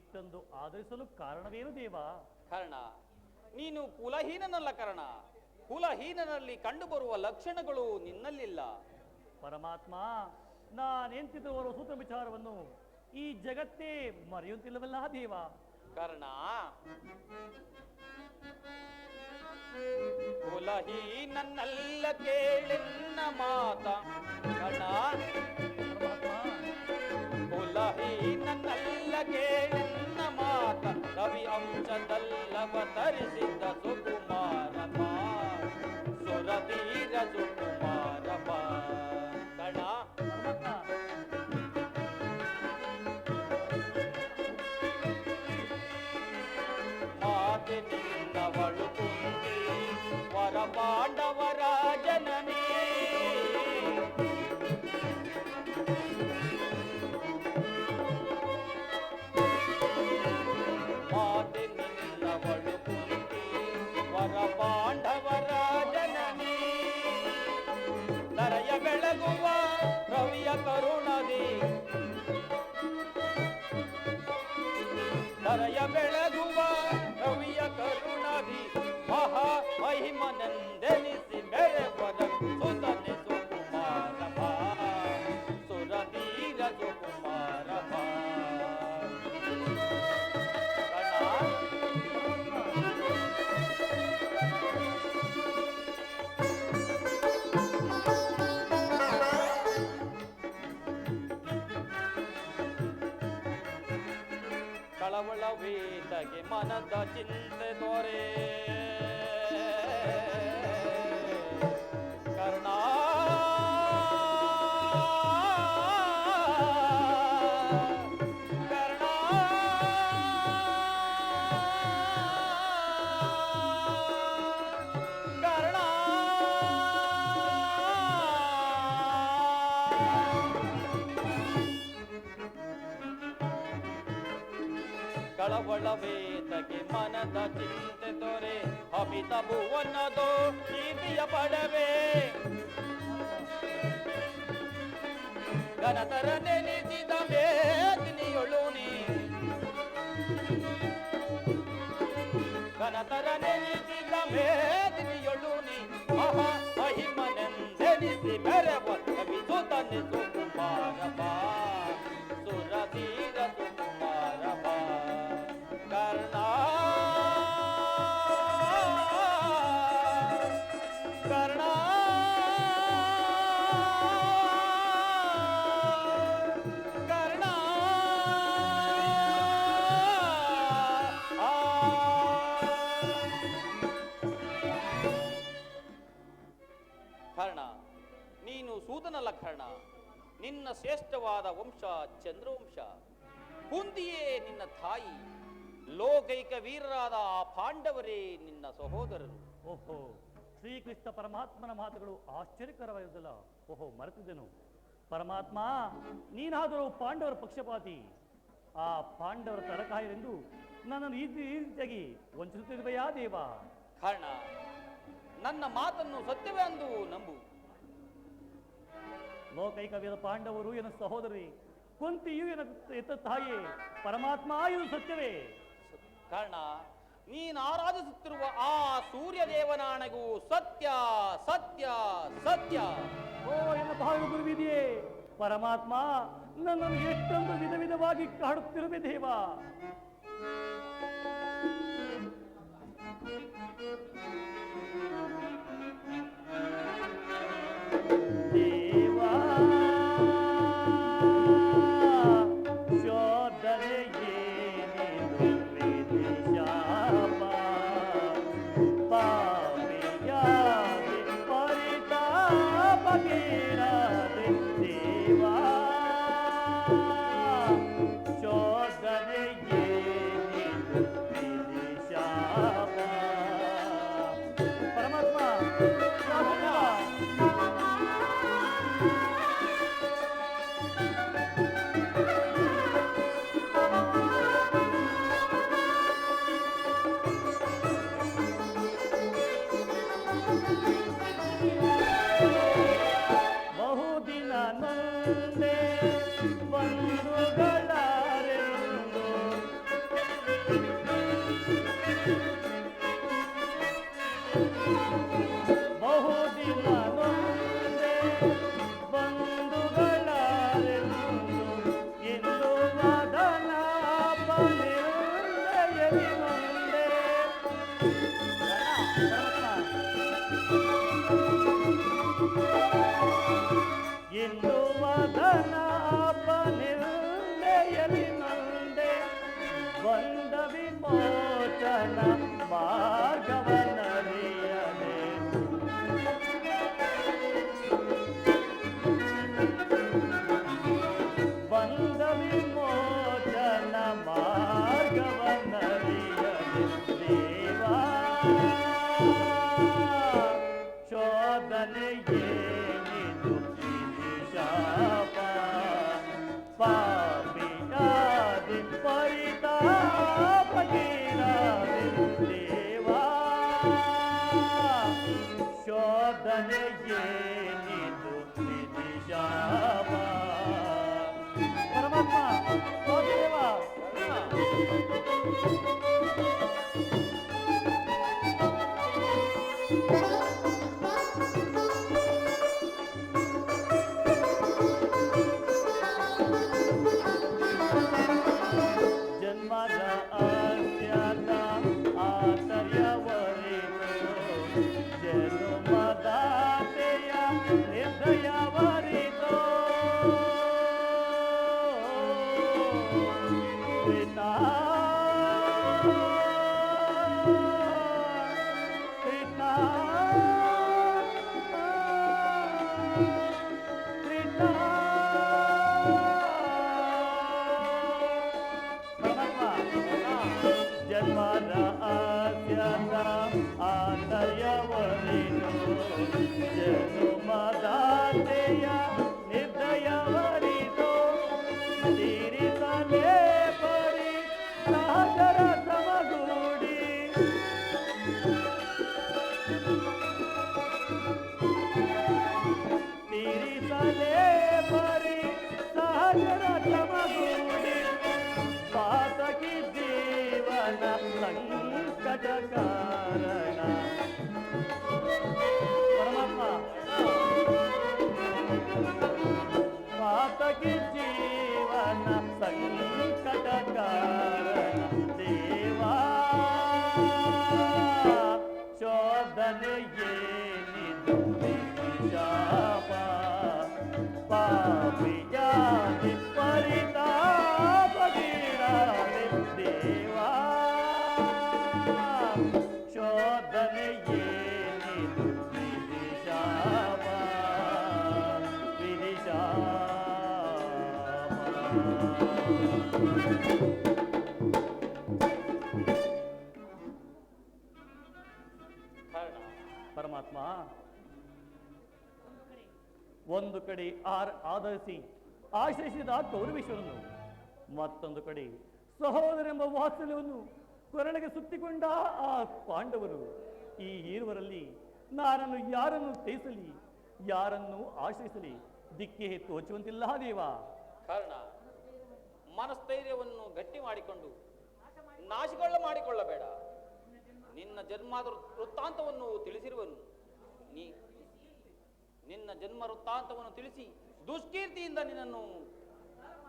ಇಷ್ಟೊಂದು ಆದರಿಸಲು ಕಾರಣವೇನು ದೇವ? ಕರ್ಣ, ನೀನು ಕುಲಹೀನನಲ್ಲ ಕರ್ಣ. ಕುಲಹೀನನಲ್ಲಿ ಕಂಡುಬರುವ ಲಕ್ಷಣಗಳು ನಿನ್ನಲ್ಲಿಲ್ಲ. ಪರಮಾತ್ಮ, ನಾನೆಂತಿದ್ದವರ ಸೂತ್ರ ವಿಚಾರವನ್ನು ಈ ಜಗತ್ತೇ ಮರೆಯುತ್ತಿಲ್ಲವಲ್ಲ ದೇವ? ಕರ್ಣ, ಕುಲಹೀನಲ್ಲ ಕೇಳೆನ್ನ ಮಾತ. ಕರ್ಣ, ಕುಲಹೀನಲ್ಲ ಕೇಳೆನ್ನ ಮಾತ. ರವಿ ಅಂಶದಲ್ಲವತರಿಸಿದ್ದ ಸುಕುಮಾರ ಸುರಧೀರ ಸುಕುಮಾರ ಕರ್ಣ. ಮಾತೆ ನಿನ್ನವಳು ಕುಂದಿ ವರ ಪಾಂಡವರ ಜನನಿ. ಮಾತೆ ನಿನ್ನವಳು ಕುಂದಿ ವರ ಪಾಂಡವರ ಜನನಿ. ನರಯ ಬೆಳಗುವ ರವಿಯ ಕರುಣದಿ. ನರಯ ಬೆಳಗುವ ರವಿಯ ಕರುಣದಿ. ಮಹಾ ಮಹಿಮನೆಂದೆನಿಸಿ ಬೆರೆವರ ಸುತನೆ ಸುಕುಮಾರ ಸುರಧೀರ ಸುಕುಮಾರ. ಕಳವಳ ವೇದಗೆ ಮನದ ಚಿಂತೆ ದೊರೆ ಕರ್ಣ. ಕರ್ಣ, ಕರ್ಣ, ಕಳವಳ ವೇದಗೆ ಮನದ ಚಿಂತೆ ದೊರೆ. ಅಮಿತ ಭುವನದೋ ಕೀರ್ತಿಯ ಪಡವೆ. ಘನತರ ನೆನೆಸಿದ ಮೇದಿನಿಯೊಳು ನೀ. ಘನತರ ನೆನೆಸಿದ ಮೇದಿನಿಯೊಳು ನೀ. ಮಹಾ ಮಹಿಮನೆಂದೆನಿಸಿ ಬೆರೆವ ಕವಿಸುತ್ತನೆ ಸುಕುಮಾರ ಸುರಧೀರ ಸುಕುಮಾರ ಕರ್ಣ. ಕರ್ಣ, ಕರ್ಣ, ಕರ್ಣ, ನೀನು ಸೂತನಲ್ಲ ಕರ್ಣ. ನಿನ್ನ ಶ್ರೇಷ್ಠವಾದ ವಂಶ ಚಂದ್ರವಂಶ. ಕುಂತಿಯೇ ನಿನ್ನ ತಾಯಿ. ಲೋಕೈಕ ವೀರರಾದ ಆ ಪಾಂಡವರೇ ನಿನ್ನ ಸಹೋದರರು. ಓಹೋ, ಶ್ರೀಕೃಷ್ಣ ಪರಮಾತ್ಮನ ಮಾತುಗಳು ಆಶ್ಚರ್ಯಕರವಾಗಿದ್ದಲ್ಲ. ಓಹೋ, ಮರೆತಿದ್ದೆನು. ಪರಮಾತ್ಮ, ನೀನಾದರೂ ಪಾಂಡವರ ಪಕ್ಷಪಾತಿ. ಆ ಪಾಂಡವರ ತಲಕಾಯರೆಂದು ನನ್ನನ್ನು ಈ ರೀತಿಯಾಗಿ ವಂಚಿಸುತ್ತಿರುವೆಯಾ ದೇವ? ಕರ್ಣ, ನನ್ನ ಮಾತನ್ನು ಸತ್ಯವೇ ಅಂದು ನಂಬು. ಲೋಕೈಕ ವೀರ ಪಾಂಡವರು ಎನ್ನ ಸಹೋದರಿ, ಕುಂತಿಯು ಎತ್ತ ತಾಯಿ. ಪರಮಾತ್ಮ, ಇದು ಸತ್ಯವೇ? ಕಾರಣ, ನೀನು ಆರಾಧಿಸುತ್ತಿರುವ ಆ ಸೂರ್ಯ ದೇವನಾಣೆಗೂ ಸತ್ಯ ಸತ್ಯ ಸತ್ಯ. ಓ ಎನ್ನ ಭಾವ ಗುರುವಿದೆಯೇ? ಪರಮಾತ್ಮ, ನನ್ನನ್ನು ಎಷ್ಟೊಂದು ವಿಧ ವಿಧವಾಗಿ ಕಾಡುತ್ತಿರುವೆ ದೇವ. ಪಾಪ ನಿಂದೆಯಲಿ ನೊಂದೆ ಬಂದ ವಿಮೋಚನ ಮಾರ್ಗವನರಿಯದೆ ಬಂದ ವಿಮೋಚನ ಮಾರ್ಗವನರಿಯದೆ ದೇವಾ ಶೋಧನೆಯೇನಿದು ಶಾಪ ಪಾಪಿಯಾದಿ ಪರಿತಾಪಗೀರಾದಿ ದೇವಾ ಶೋಧನೆಯೇನಿದು ಶಾಪ ಪರಮಾತ್ಮ ಓ ದೇವ ಜನ್ಮದ ಅತ್ಯಂತ ಆತರ್ಯವರಿತು ಜನುಮದಾತೆಯ ನಿರ್ದಯವರಿತು ಪಿತಾ ಪಿತಾ ಪಿತಾ ಜನ್ಮದ ಅತ್ಯಂತ ಆತರ್ಯವರಿತು ಜನುಮದಾತೆಯ ನಿರ್ದಯವರಿತು ತೀರಿಸಲೇ ಪರಿ ಸಹಚರ ಸಮಗೂಡಿ ತೀರಿಸಲೇ ಪರಿ ಸಹಚರ ಸಮಗೂಡಿ ಪಾತಕಿ ಜೀವನ ಸಂಕಟ ಕಾರಣ ಪರಮಾತ್ಮ ಪಾತಕಿ ಜೀವನ ಸಂಕಟ ಕಾರಣ ದೇವಾ ಶೋಧನೆಯೇನಿದು ಶಾಪ ಪಾಪಿಯಾದಿ ಪರಿತಾಪಗೀರಾದಿ ದೇವಾ ಶೋಧನೆಯೇನಿದು ವಿಧಿಶಾಪ ಪರಮಾತ್ಮ ಒಂದು ಕಡೆ ಆಧರಿಸಿ ಆಶ್ರಯಿಸಿದ ಕೌರವೇಶ್ವರನು, ಮತ್ತೊಂದು ಕಡೆ ಸಹೋದರೆಂಬ ವಾತ್ಸಲ್ಯವನ್ನು ಕೊರಳಿಗೆ ಸುತ್ತಿಕೊಂಡ ಆ ಪಾಂಡವರು. ಈ ಇರುವರಲ್ಲಿ ನಾನನ್ನು ಯಾರನ್ನು ತ್ಯಜಿಸಲಿ, ಯಾರನ್ನು ಆಶ್ರಯಿಸಲಿ ದಿಕ್ಕೇ ತೋಚುವಂತಿಲ್ಲ ದೇವ. ಕಾರಣ ಮನಸ್ಥೈರ್ಯವನ್ನು ಗಟ್ಟಿ ಮಾಡಿಕೊಂಡು ನಾಶಗೊಳ್ಳ ಮಾಡಿಕೊಳ್ಳಬೇಡ. ನಿನ್ನ ಜನ್ಮದ ವೃತ್ತಾಂತವನ್ನು ತಿಳಿಸಿರುವನು. ನಿನ್ನ ಜನ್ಮ ವೃತ್ತಾಂತವನ್ನು ತಿಳಿಸಿ ದುಷ್ಕೀರ್ತಿಯಿಂದ ನಿನ್ನನ್ನು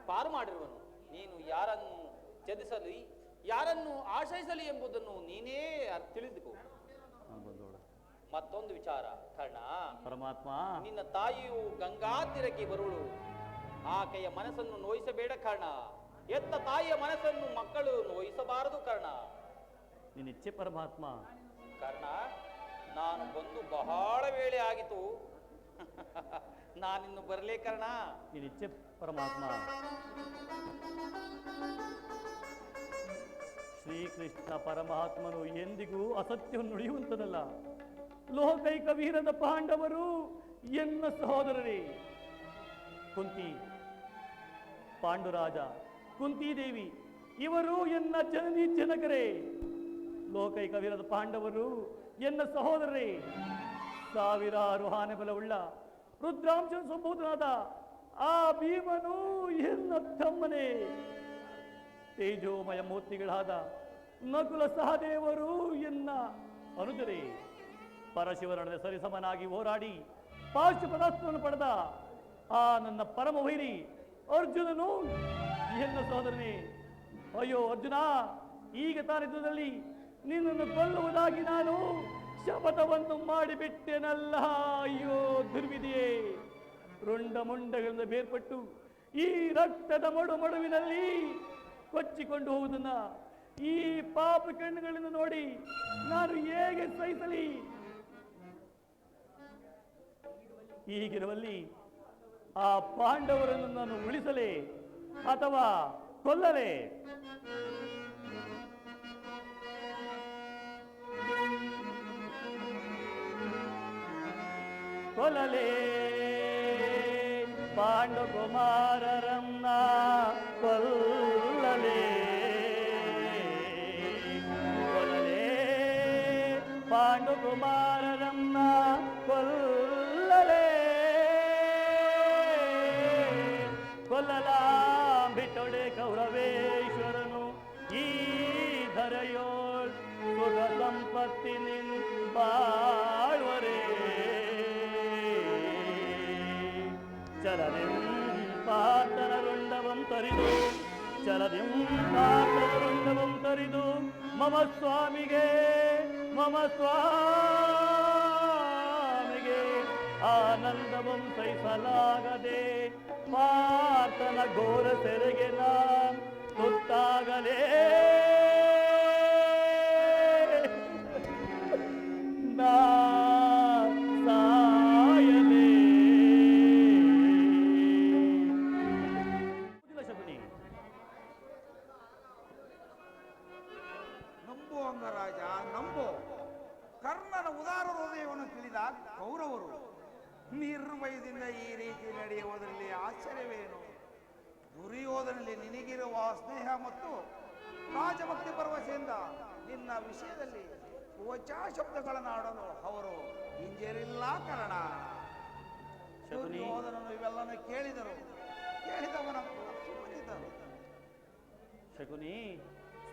ಪಾರು ಮಾಡಿರುವನು. ನೀನು ಯಾರನ್ನು ತ್ಯಜಿಸಲಿ, ಯಾರನ್ನು ಆಶ್ರಯಿಸಲಿ ಎಂಬುದನ್ನು ನೀನೇ ತಿಳಿದುಕೋ. ಮತ್ತೊಂದು ವಿಚಾರ ಕರ್ಣ, ಪರಮಾತ್ಮ ನಿನ್ನ ತಾಯಿಯು ಗಂಗಾ ತೀರಕ್ಕೆ ಬರುವಳು. ಆಕೆಯ ಮನಸ್ಸನ್ನು ನೋಯಿಸಬೇಡ ಕರ್ಣ. ಎತ್ತ ತಾಯಿಯ ಮನಸ್ಸನ್ನು ಮಕ್ಕಳು ನೋಯಿಸಬಾರದು ಕರ್ಣ. ನಿನ್ನಿಚ್ಛೆ ಪರಮಾತ್ಮ. ಕರ್ಣ, ನಾನು ಬಂದು ಬಹಳ ವೇಳೆ ಆಗಿತು. ನಾನಿನ್ನು ಬರಲೇ ಕರ್ಣ. ನಿನ್ನಿಚ್ಛೆ ಪರಮಾತ್ಮ. ಶ್ರೀಕೃಷ್ಣ ಪರಮಾತ್ಮನು ಎಂದಿಗೂ ಅಸತ್ಯವನ್ನು ನುಡಿಯುವಂತದಲ್ಲ. ಲೋಕೈಕ ವೀರದ ಪಾಂಡವರು ಎನ್ನ ಸಹೋದರರೇ. ಕುಂತಿ, ಪಾಂಡುರಾಜ, ಕುಂತಿದೇವಿ ಇವರು ಎನ್ನ ಜನನಿ ಜನಕರೇ. ಲೋಕೈಕ ವೀರದ ಪಾಂಡವರು ಎನ್ನ ಸಹೋದರರೇ. ಸಾವಿರಾರು ಆನೆ ಬಲವುಳ್ಳ ರುದ್ರಾಂಶ ಸಂಭೂತನಾದ ಆ ಭೀಮನು ಎನ್ನ ತಮ್ಮನೇ. ತೇಜೋಮಯ ಮೂರ್ತಿಗಳಾದ ನಕುಲ ಸಹದೇವರು ಎನ್ನ ಅನುಜರೇ. ಪರಶಿವನೊಡನೆ ಸರಿಸಮನಾಗಿ ಹೋರಾಡಿ ಪಾಶುಪದಾಸ್ತ್ರವನ್ನು ಪಡೆದ ಆ ನನ್ನ ಪರಮ ವೈರಿ ಅರ್ಜುನನು ಎನ್ನ ಸಹೋದರನೇ. ಅಯ್ಯೋ ಅರ್ಜುನ, ಈಗ ತಾನಿದ್ದದಲ್ಲಿ ನಿನ್ನನ್ನು ಕೊಲ್ಲುವುದಾಗಿ ನಾನು ಶಪಥವನ್ನು ಮಾಡಿಬಿಟ್ಟೆನಲ್ಲ. ಅಯ್ಯೋ ದುರ್ವಿಧಿಯೇ. ರುಂಡ ಮುಂಡಗಳಿಂದ ಬೇರ್ಪಟ್ಟು ಈ ರಕ್ತದ ಮಡುವಿನಲ್ಲಿ ಕೊಚ್ಚಿಕೊಂಡು ಹೋಗುವುದನ್ನ ಈ ಪಾಪ ಕಣ್ಣುಗಳಿಂದ ನೋಡಿ ನಾನು ಹೇಗೆ ಸಹಿಸಲಿ? ಹೀಗಿರುವಲ್ಲಿ ಆ ಪಾಂಡವರನ್ನು ನಾನು ಉಳಿಸಲೇ ಅಥವಾ ಕೊಲ್ಲಲೇ? ಕೊಲ್ಲಲೇ ಪಾಂಡುಕುಮಾರರನ್ನ ಕೊಲ್ಲಲೇ, ಕೊಲ್ಲಲೇ ಪಾಂಡುಕುಮಾರರನ್ನ ಕೊಲ್ಲಲೇ, ಕೊಲ್ಲಲ ಬಿಟ್ಟೊಡೆ ಕೌರವೇಶ್ವರನು ಈ ಧರೆಯೋಳ್ ಸುಖ ಸಂಪತ್ತಿನಿನ್ ಬಾಳ್ವರೇ. ಚಲದಿಂ ಪಾತನರುಂಡವಂ ತರಿದು, ಚಲದಿಂ ಪಾತನರುಂಡವಂ ತರಿದು ಮಮ ಸ್ವಾಮಿಗೆ ಆನಂದವಂ ಸಹಿಸಲಾಗದೆ ಪಾರ್ಥನ ಘೋರ ಸೆರೆಗೆ ನಾನ್ ತುತ್ತಾಗಲೇ. ನಂಬು ಅಂಗರಾಜ, ನಂಬು. ಕರ್ಣನ ಉದಾರ ಹೃದಯವನ್ನು ತಿಳಿದ ಕೌರವರು ನಿರ್ಭಯದಿಂದ ಈ ರೀತಿ ನಡೆಯುವುದರಲ್ಲಿ ಆಶ್ಚರ್ಯವೇನು? ದುರ್ಯೋಧನಲ್ಲಿ ನಿನಗಿರುವ ಸ್ನೇಹ ಮತ್ತು ರಾಜಭಕ್ತಿ ಭರವಸೆಯಿಂದ ನಿನ್ನ ವಿಷಯದಲ್ಲಿ ವಚಾ ಶಬ್ದಗಳನ್ನಾಡಲು ಅವರು ಹಿಂಜರಿಲ್ಲ. ಕರ್ಣ ದುರ್ಯೋಧನನು ಇವೆಲ್ಲನೂ ಕೇಳಿದರು, ಕೇಳಿದವನ ಸುಮ್ಮನಿದ್ದರು. ಶಕುನಿ,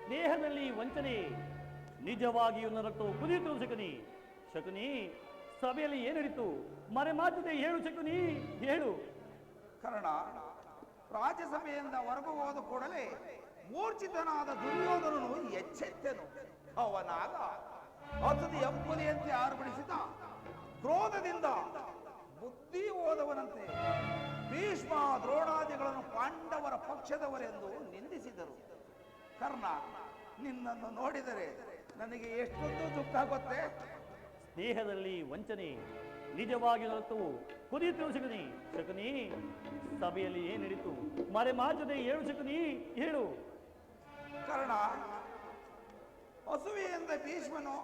ಸ್ನೇಹದಲ್ಲಿ ವಂಚನೆ ನಿಜವಾಗಿಯೂ ನರಟ್ಟು ಕುದಿಯಿತು. ಶಕುನಿ, ಶಕುನಿ, ಸಭೆಯಲ್ಲಿ ಏನು ನಡೀತು? ಮರೆ ಮಾತದೆ ಹೇಳು ಶಕುನಿ, ಹೇಳು. ಕರ್ಣ, ರಾಜ್ಯಸಭೆಯಿಂದ ಹೊರಗು ಹೋದ ಕೂಡಲೇ ಮೂರ್ಛಿತನಾದ ದುರ್ಯೋಧನನು ಎಚ್ಚೆತ್ತನು. ಅವನಾಗ ಅಸದಿ ಎಂಬುಲಿಯಂತೆ ಆರ್ಭಡಿಸಿದ ಕ್ರೋಧದಿಂದ ಬುದ್ಧಿ ಹೋದವನಂತೆ ಭೀಷ್ಮ ದ್ರೋಣಾದಿಗಳನ್ನು ಪಾಂಡವರ ಪಕ್ಷದವರೆಂದು ನಿಂದಿಸಿದರು. ಕರ್ಣ, ನಿನ್ನನ್ನು ನೋಡಿದರೆ ನನಗೆ ಎಷ್ಟೊಂದು ದುಃಖ ಗೊತ್ತೇ? ಸ್ನೇಹದಲ್ಲಿ ವಂಚನೆ ನಿಜವಾಗಿ ನರತು ಕುದಿಯಿತು. ಶಕುನಿ, ಶಕುನಿ, ಸಭೆಯಲ್ಲಿ ಏನು ನಡೀತು? ಮರೆ ಮಾಚದೆ ಹೇಳು ಶಕುನಿ, ಹೇಳು. ಕರ್ಣ, ಅಸೂಯೆಯಿಂದ ಭೀಷ್ಮನು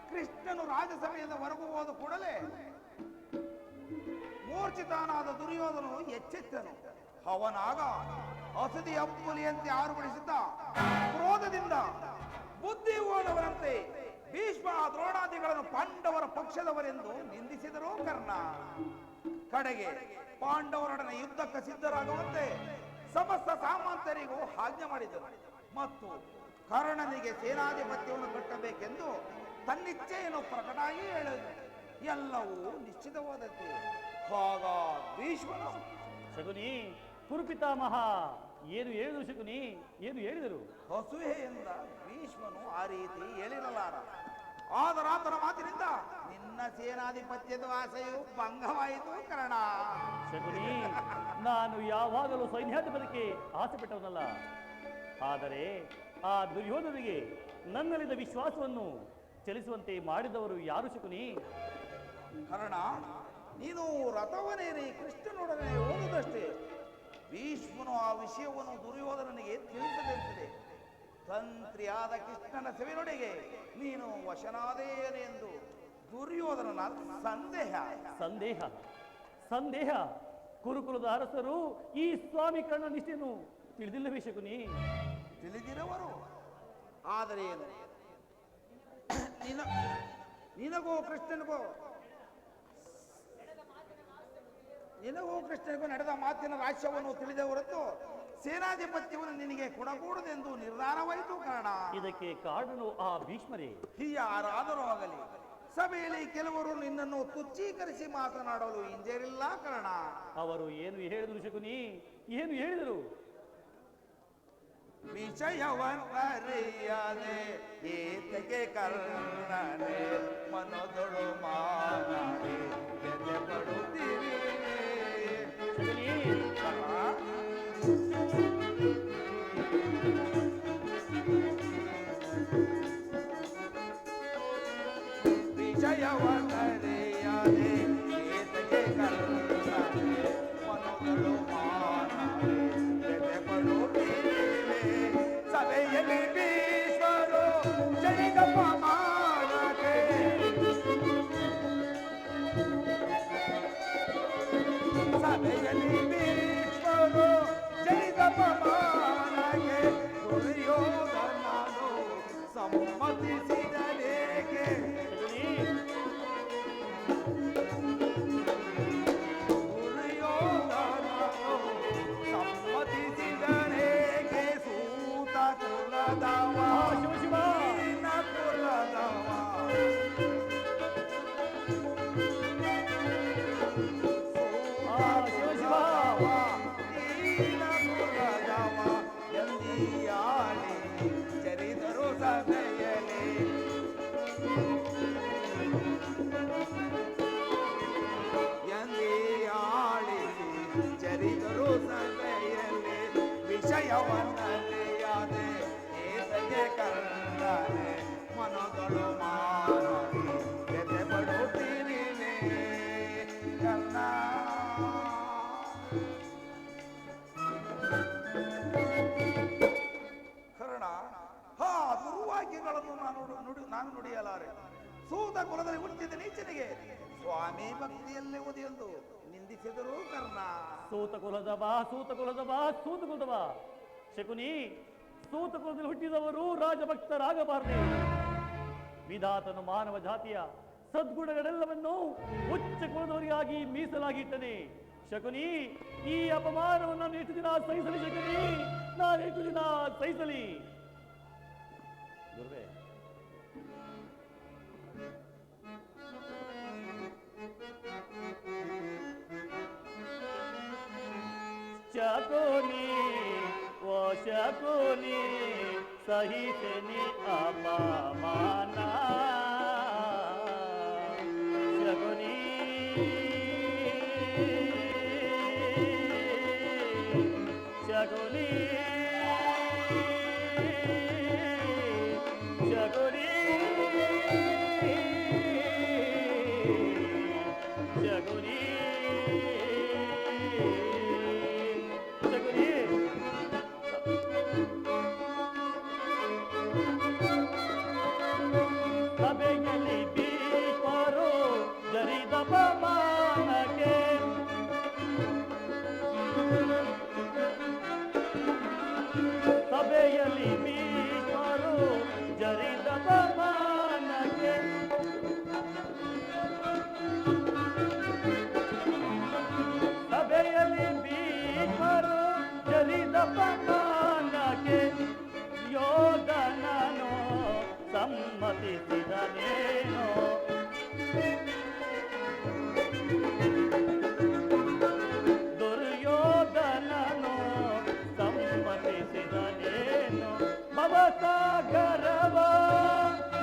ಕೃಷ್ಣನು ರಾಜಸಭೆಯಿಂದ ಹೊರಗು ಹೋದ ಕೂಡಲೇ ಮೂರ್ಛಿತನಾದ ದುರ್ಯೋಧನನು ಎಚ್ಚೆತ್ತನು. ಅವನಾಗ ಹಸದಿ ಅಪ್ಪುಲಿಯಂತೆ ಆರುಬಡಿಸಿದ್ದ ಕ್ರೋಧದಿಂದ ಬುದ್ಧಿ ಹೋದವರಂತೆ ಭೀಷ್ಮ ದ್ರೋಣಾದಿಗಳನ್ನು ಪಾಂಡವರ ಪಕ್ಷದವರೆಂದು ನಿಂದಿಸಿದರು. ಕರ್ಣ, ಕಡೆಗೆ ಪಾಂಡವರೊಡನೆ ಯುದ್ಧಕ್ಕೆ ಸಿದ್ಧರಾಗುವಂತೆ ಸಮಸ್ತ ಸಾಮಂತರಿಗೂ ಆಜ್ಞೆ ಮಾಡಿದರು ಮತ್ತು ಕರ್ಣನಿಗೆ ಸೇನಾಧಿಪತ್ಯವನ್ನು ಕಟ್ಟಬೇಕೆಂದು ತನ್ನಿಚ್ಛೆಯನ್ನು ಪ್ರಕಟಾಗಿ ಹೇಳಿದರು. ಎಲ್ಲವೂ ನಿಶ್ಚಿತವಾದದ್ದು. ಆಗ ಭೀಷ್ಮನು ಶಕುನಿ, ಕುರುಪಿತಾಮಹ ಏನು ಹೇಳಿದರು? ಶಕುನಿ, ಏನು ಹೇಳಿದರು? ಅಸೂಯೆಯಿಂದ ಭೀಷ್ಮನು ಆ ರೀತಿ ಹೇಳಿರಲಾರ. ಆದರಾತನ ಮಾತಿನಿಂದ ನಿನ್ನ ಸೇನಾಧಿಪತ್ಯದ ಆಸೆಯು ಭಂಗವಾಯಿತು. ಕರ್ಣ, ಶಕುನಿ, ನಾನು ಯಾವಾಗಲೂ ಸೈನ್ಯಾಧಿಪತಿಗೆ ಆಸೆ ಪಟ್ಟವನಲ್ಲ. ಆದರೆ ಆ ದುರ್ಯೋಧನಿಗೆ ನನ್ನಲ್ಲಿದ್ದ ವಿಶ್ವಾಸವನ್ನು ಚಲಿಸುವಂತೆ ಮಾಡಿದವರು ಯಾರು ಶಕುನಿ? ಕರ್ಣ, ನೀನು ರಥವನೇರಿ ಕೃಷ್ಣನೊಡನೆ ಹೋಗುವುದಷ್ಟೇ. ಭೀಷ್ಮನು ಆ ವಿಷಯವನ್ನು ದುರ್ಯೋಧನನಿಗೆ ತಿಳಿಸದಂತಿದೆ. ತಂತ್ರಿಯಾದ ಕೃಷ್ಣನ ಸೆವಿನೊಡೆಗೆ ನೀನು ವಶನಾದೇನೆಂದು ದುರ್ಯೋಧನನ ಸಂದೇಹ. ಸಂದೇಹ ಸಂದೇಹ ಕುರುಕುಲದ ಅರಸರು ಈ ಸ್ವಾಮಿ ಕರ್ಣ ನಿಷ್ಠೆಯನ್ನು ತಿಳಿದಿಲ್ಲವೇ ಶಕುನಿ? ತಿಳಿದಿರುವರು. ಆದರೆ ಏನು, ನಿನಗೂ ಕೃಷ್ಣನಿಗೂ ನಡೆದ ಮಾತಿನ ರಹಸ್ಯವನ್ನು ತಿಳಿದ ಹೊರತು ಸೇನಾಧಿಪತ್ಯವನ್ನು ನಿನಗೆ ಕೊಡಕೂಡದೆಂದು ನಿರ್ಧಾರವಾಯಿತು. ಕಾರಣ ಇದಕ್ಕೆ ಕಾರಣನು ಆ ಭೀಷ್ಮರೇ. ಯಾರಾದರೂ ಆಗಲಿ, ಸಭೆಯಲ್ಲಿ ಕೆಲವರು ನಿನ್ನನ್ನು ತುಚ್ಛೀಕರಿಸಿ ಮಾತನಾಡಲು ಹಿಂಜರಿಲ್ಲ. ಕಾರಣ ಅವರು ಏನು ಹೇಳಿದರು ಶಕುನಿ? ಏನು ಹೇಳಿದರು? ವಿಷಯವನ್ನರಿಯದೆ ಏತಕ್ಕೆ ಕರ್ಣನೆ ಮನದೊಳು ಮಾತಾಡಿ ಬೆಲೆ ಪಡುತ್ತೀರಿ. ಅಪಮಾನಕ್ಕೆ ದುರ್ಯೋಧನನು ಸಮ್ಮತಿಸಿದನೇಕೆ? ದುರ್ಯೋಧನನು ಸಮ್ಮತಿಸಿದನೇಕೆ? ಸೂತ ಕುಲದವ ಶಿವ ನೀನ ಕುಲದವ ಚರಿದರು ಸಭೆಯಲಿ ಎಂದಿಯಾಳಿಸಿ ಚರಿದರು ಸಭೆಯಲ್ಲಿ ವಿಷಯವನ್ನಲ್ಲಿಯಾದೆ ಏತಗೆ ಕರ್ಣನೆ ಮನಗಳು ಮಾನವಿ ಎದೆ ಪಡುತ್ತೀರಿ ಕರ್ಣ. ಕರ್ಣ, ಹಾ ದುರ್ವಾಕ್ಯಗಳನ್ನು ನಾನು ನುಡಿಯಲಾರೆ. ಸೂತ ಕುಲದಲ್ಲಿ ಹುಟ್ಟಿದ ನೀಚನಿಗೆ ಸ್ವಾಮಿ ಭಕ್ತಿಯಲ್ಲೇ ಎಂದು ನಿಂದಿಸಿದರು ಕರ್ಣ. ಸೂತ ಕುಲದ ಬಾ, ಸೂತ ಕುಲದ ಬಾ, ಸೂತ ಕುಲದ ಬಾ. ಶಕುನಿ, ಸೂತ ಕುಲದಲ್ಲಿ ಹುಟ್ಟಿದವರು ರಾಜಭಕ್ತರಾಗಬಾರದೆ. ವಿಧಾತನು ಮಾನವ ಜಾತಿಯ ಸದ್ಗುಣಗಳೆಲ್ಲವನ್ನು ಉಚ್ಚ ಕುಲದವರಿಗಾಗಿ ಮೀಸಲಾಗಿಟ್ಟನೆ. ಶಕುನಿ, ಈ ಅಪಮಾನವನ್ನು ನಾನು ಎಷ್ಟು ದಿನ ಸಹಿಸಲಿ? ಶಕುನಿ, ನಾನು ಎಷ್ಟು ದಿನ ಸಹಿಸಲಿ? ಗುರುವೇ, ಶಕುನಿ, ಓ ಶಕುನಿ, ಸಹಿಸನಿ ಅಪಮಾನ. ಶಕುನಿ, ಶಕುನಿ, ಶಕುನಿ, ಶಕುನಿ, ಶಕುನಿ. ಸಭೆಯಲ್ಲಿ ಭೀಷ್ಮರು ಜರಿದ ಅಪಮಾನಕ್ಕೆ ಸಭೆಯಲ್ಲಿ ಭೀಷ್ಮರು ಜರಿದ ಅಪಮಾನಕ್ಕೆ ಸಭೆಯಲ್ಲಿ ಭೀಷ್ಮರು ಜರಿದ ಅಪಮಾನಕ್ಕೆ ಯೋಧನನು ಸಮ್ಮತಿಸಿದನೇನೋ? ದುರ್ಯೋಧನನು ಸಮ್ಮತಿಸಿದನೇನೋ? ಭವಸಾಗರವ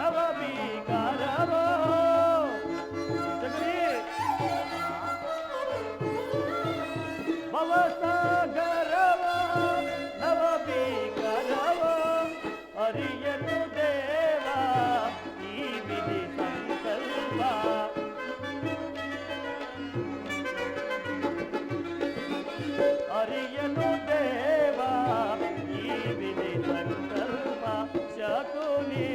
ನವಭೀಕರವ. ಭವಸಾಗರವ ನವಭೀಕರವ ಅರಿಯನು ದೇವ ಈ ವಿಧಿ ಸಂಕಲ್ಪ. ಅರಿಯನು ದೇವ ಈ ವಿಧಿ ಸಂಕಲ್ಪ. ಶಕುನಿ,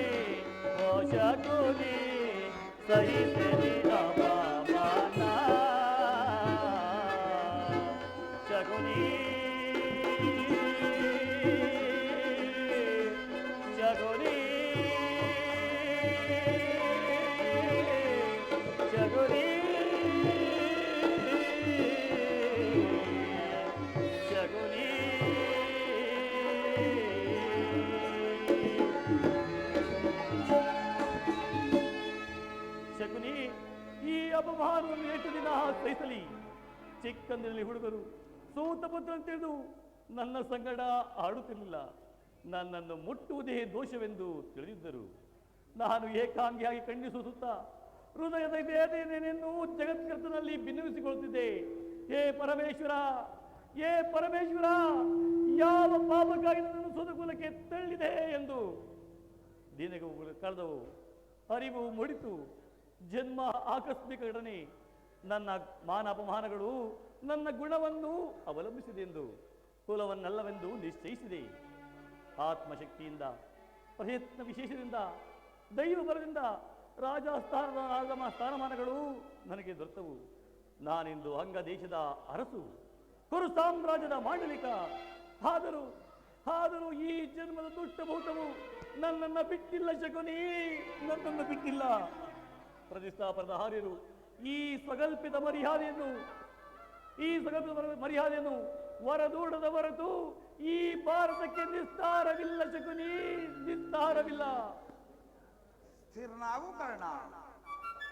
ಓ ಶಕುನಿ, ಸಹಿಸಲಿ ಅಪಮಾನ. ಶಕುನಿ, ಶಕುನಿ, ಶಕುನಿ, ಶಕುನಿ. ಶಕುನಿ, ಈ ಅಪಮಾನವನ್ನು ಎಷ್ಟು ದಿನ ಸಹಿಸಲಿ? ಚಿಕ್ಕಂದಿನಲ್ಲಿ ಹುಡುಗರು ಸೂತ ಪುತ್ರ ತಿಳಿದು ನನ್ನ ಸಂಗಡ ಆಡುತ್ತಿರಲಿಲ್ಲ. ನನ್ನನ್ನು ಮುಟ್ಟುವುದೇ ದೋಷವೆಂದು ತಿಳಿದಿದ್ದರು. ನಾನು ಏಕಾಂಗಿಯಾಗಿ ಖಂಡಿಸುತ್ತಾ ಹೃದಯದ ವೇದನೆಯನ್ನು ಜಗತ್ಕರ್ತನಲ್ಲಿ ಭಿನ್ನವಿಸಿಕೊಳ್ಳುತ್ತಿದ್ದೆ. ಹೇ ಪರಮೇಶ್ವರ, ಹೇ ಪರಮೇಶ್ವರ, ಯಾವ ಪಾಪಕ್ಕಾಗಿ ನನ್ನನ್ನು ಸೂತಕುಲಕ್ಕೆ ತಳ್ಳಿದೆ ಎಂದು ದಿನಗಳು ಕಳೆದವು. ಅರಿವು ಮೂಡಿತು. ಜನ್ಮ ಆಕಸ್ಮಿಕ ಘಟನೆ. ನನ್ನ ಮಾನ ಅಪಮಾನಗಳು ನನ್ನ ಗುಣವನ್ನು ಅವಲಂಬಿಸಿದೆ ಎಂದು, ಕುಲವನ್ನಲ್ಲವೆಂದು ನಿಶ್ಚಯಿಸಿದೆ. ಆತ್ಮಶಕ್ತಿಯಿಂದ, ಪ್ರಯತ್ನ ವಿಶೇಷದಿಂದ, ದೈವ ಬಲದಿಂದ ಸ್ಥಾನಮಾನಗಳು ನನಗೆ ದೊರೆತವು. ನಾನಿಂದು ಅಂಗ ದೇಶದ ಅರಸು, ಕುರು ಸಾಮ್ರಾಜ್ಯದ ಮಾಂಡಲಿಕ, ಆದರೂ ಆದರೂ ಈ ಜನ್ಮದ ದುಷ್ಟಭೂತವು ನನ್ನನ್ನು ಬಿಟ್ಟಿಲ್ಲ ಶಕುನಿ, ನನ್ನನ್ನು ಬಿಟ್ಟಿಲ್ಲ. ಪ್ರತಿಷ್ಠಾಪನದ ಹಾರ್ಯರು ಈ ಸ್ವಗಲ್ಪಿತ ಮರ್ಯಾದೆಯನ್ನು ವರದೂಡದ ಹೊರತು ಈ ಭಾರತಕ್ಕೆ ನಿಸ್ತಾರವಿಲ್ಲ ಶಕುನಿ, ನಿಸ್ತಾರವಿಲ್ಲ. ಸ್ಥಿರನಾಗು ಕರ್ಣ.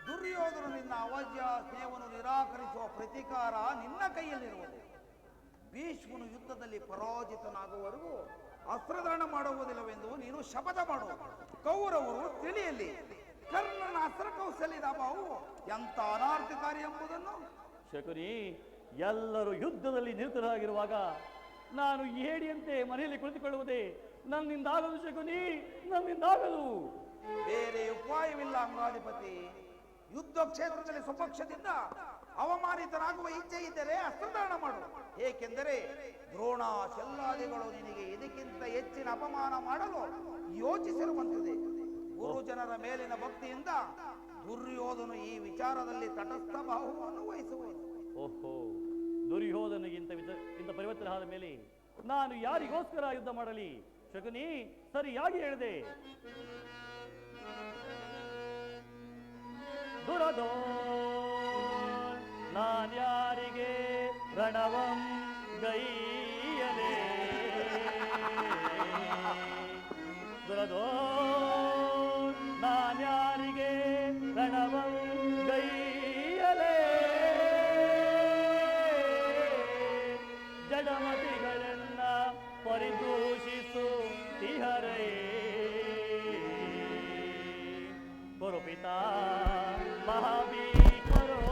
ದುರ್ಯೋಧನ ನಿನ್ನ ಅವಜ್ಯ ಸ್ನೇಹವನ್ನು ನಿರಾಕರಿಸುವ ಪ್ರತೀಕಾರ ನಿನ್ನ ಕೈಯಲ್ಲಿರುವುದು. ಭೀಷ್ಮನು ಯುದ್ಧದಲ್ಲಿ ಪರಾಜಿತನಾಗುವವರೆಗೂ ಅಸ್ತ್ರಧಾರಣ ಮಾಡುವುದಿಲ್ಲವೆಂದು ನೀನು ಶಪಥ ಮಾಡು. ಕೌರವರು ತಿಳಿಯಲಿ ಕರ್ಣನ ಅಸ್ತ್ರ ಕೌಶಲ್ಯದ ಅಭಾವವು ಎಂತ ಅನಾರ್ಥಕಾರಿ ಎಂಬುದನ್ನು. ಶಕುನಿ, ಎಲ್ಲರೂ ಯುದ್ಧದಲ್ಲಿ ನಿರತರಾಗಿರುವಾಗ ನಾನು ಏಡಿಯಂತೆ ಮನೆಯಲ್ಲಿ ಕುಳಿತುಕೊಳ್ಳುವುದೇ ನನ್ನಿಂದಾಗದು ಶಕುನಿ, ನನ್ನಿಂದಾಗದು. ಬೇರೆ ಉಪಾಯವಿಲ್ಲ ಅಂಗಾಧಿಪತಿ. ಯುದ್ಧ ಕ್ಷೇತ್ರದಲ್ಲಿ ಸ್ವಪಕ್ಷದಿಂದ ಅವಮಾನಿತರಾಗುವ ಇಚ್ಛೆ ಇದ್ದರೆ ಅಸ್ತ್ರಧಾರಣ ಮಾಡು. ಏಕೆಂದರೆ ದ್ರೋಣ ಶಲ್ಲಾದಿಗಳು ನಿನಗೆ ಇದಕ್ಕಿಂತ ಹೆಚ್ಚಿನ ಅಪಮಾನ ಮಾಡಲು ಯೋಚಿಸಿರುವಂತಿದೆ. ಗುರುಜನರ ಮೇಲಿನ ಭಕ್ತಿಯಿಂದ ದುರ್ಯೋಧನು ಈ ವಿಚಾರದಲ್ಲಿ ತಟಸ್ಥ ಭಾವವನ್ನು ವಹಿಸುವುದು. ಓಹೋ, ದುರ್ಯೋಧನಿಗಿಂತ ಇಂಥ ಪರಿವರ್ತನೆ ಆದ ಮೇಲೆ ನಾನು ಯಾರಿಗೋಸ್ಕರ ಯುದ್ಧ ಮಾಡಲಿ ಶಕುನಿ? ಸರಿಯಾಗಿ ಹೇಳಿದೆ. ದುರದೋ ನಾನ್ಯಾರಿಗೆ ರಣವಂ ಗೈಯಲೇ, ದುರದೋ ನಾನ್ಯಾರಿಗೆ ರಣವಂ ಗೈಯಲೇ, ಜಡಮತಿಗಳನ್ನ ಪರಿದೂಷಿಸುತ್ತಿಹರೇ. ಗುರುಪಿತಾ ಮಹಾಭೀಷ್ಮರೋ,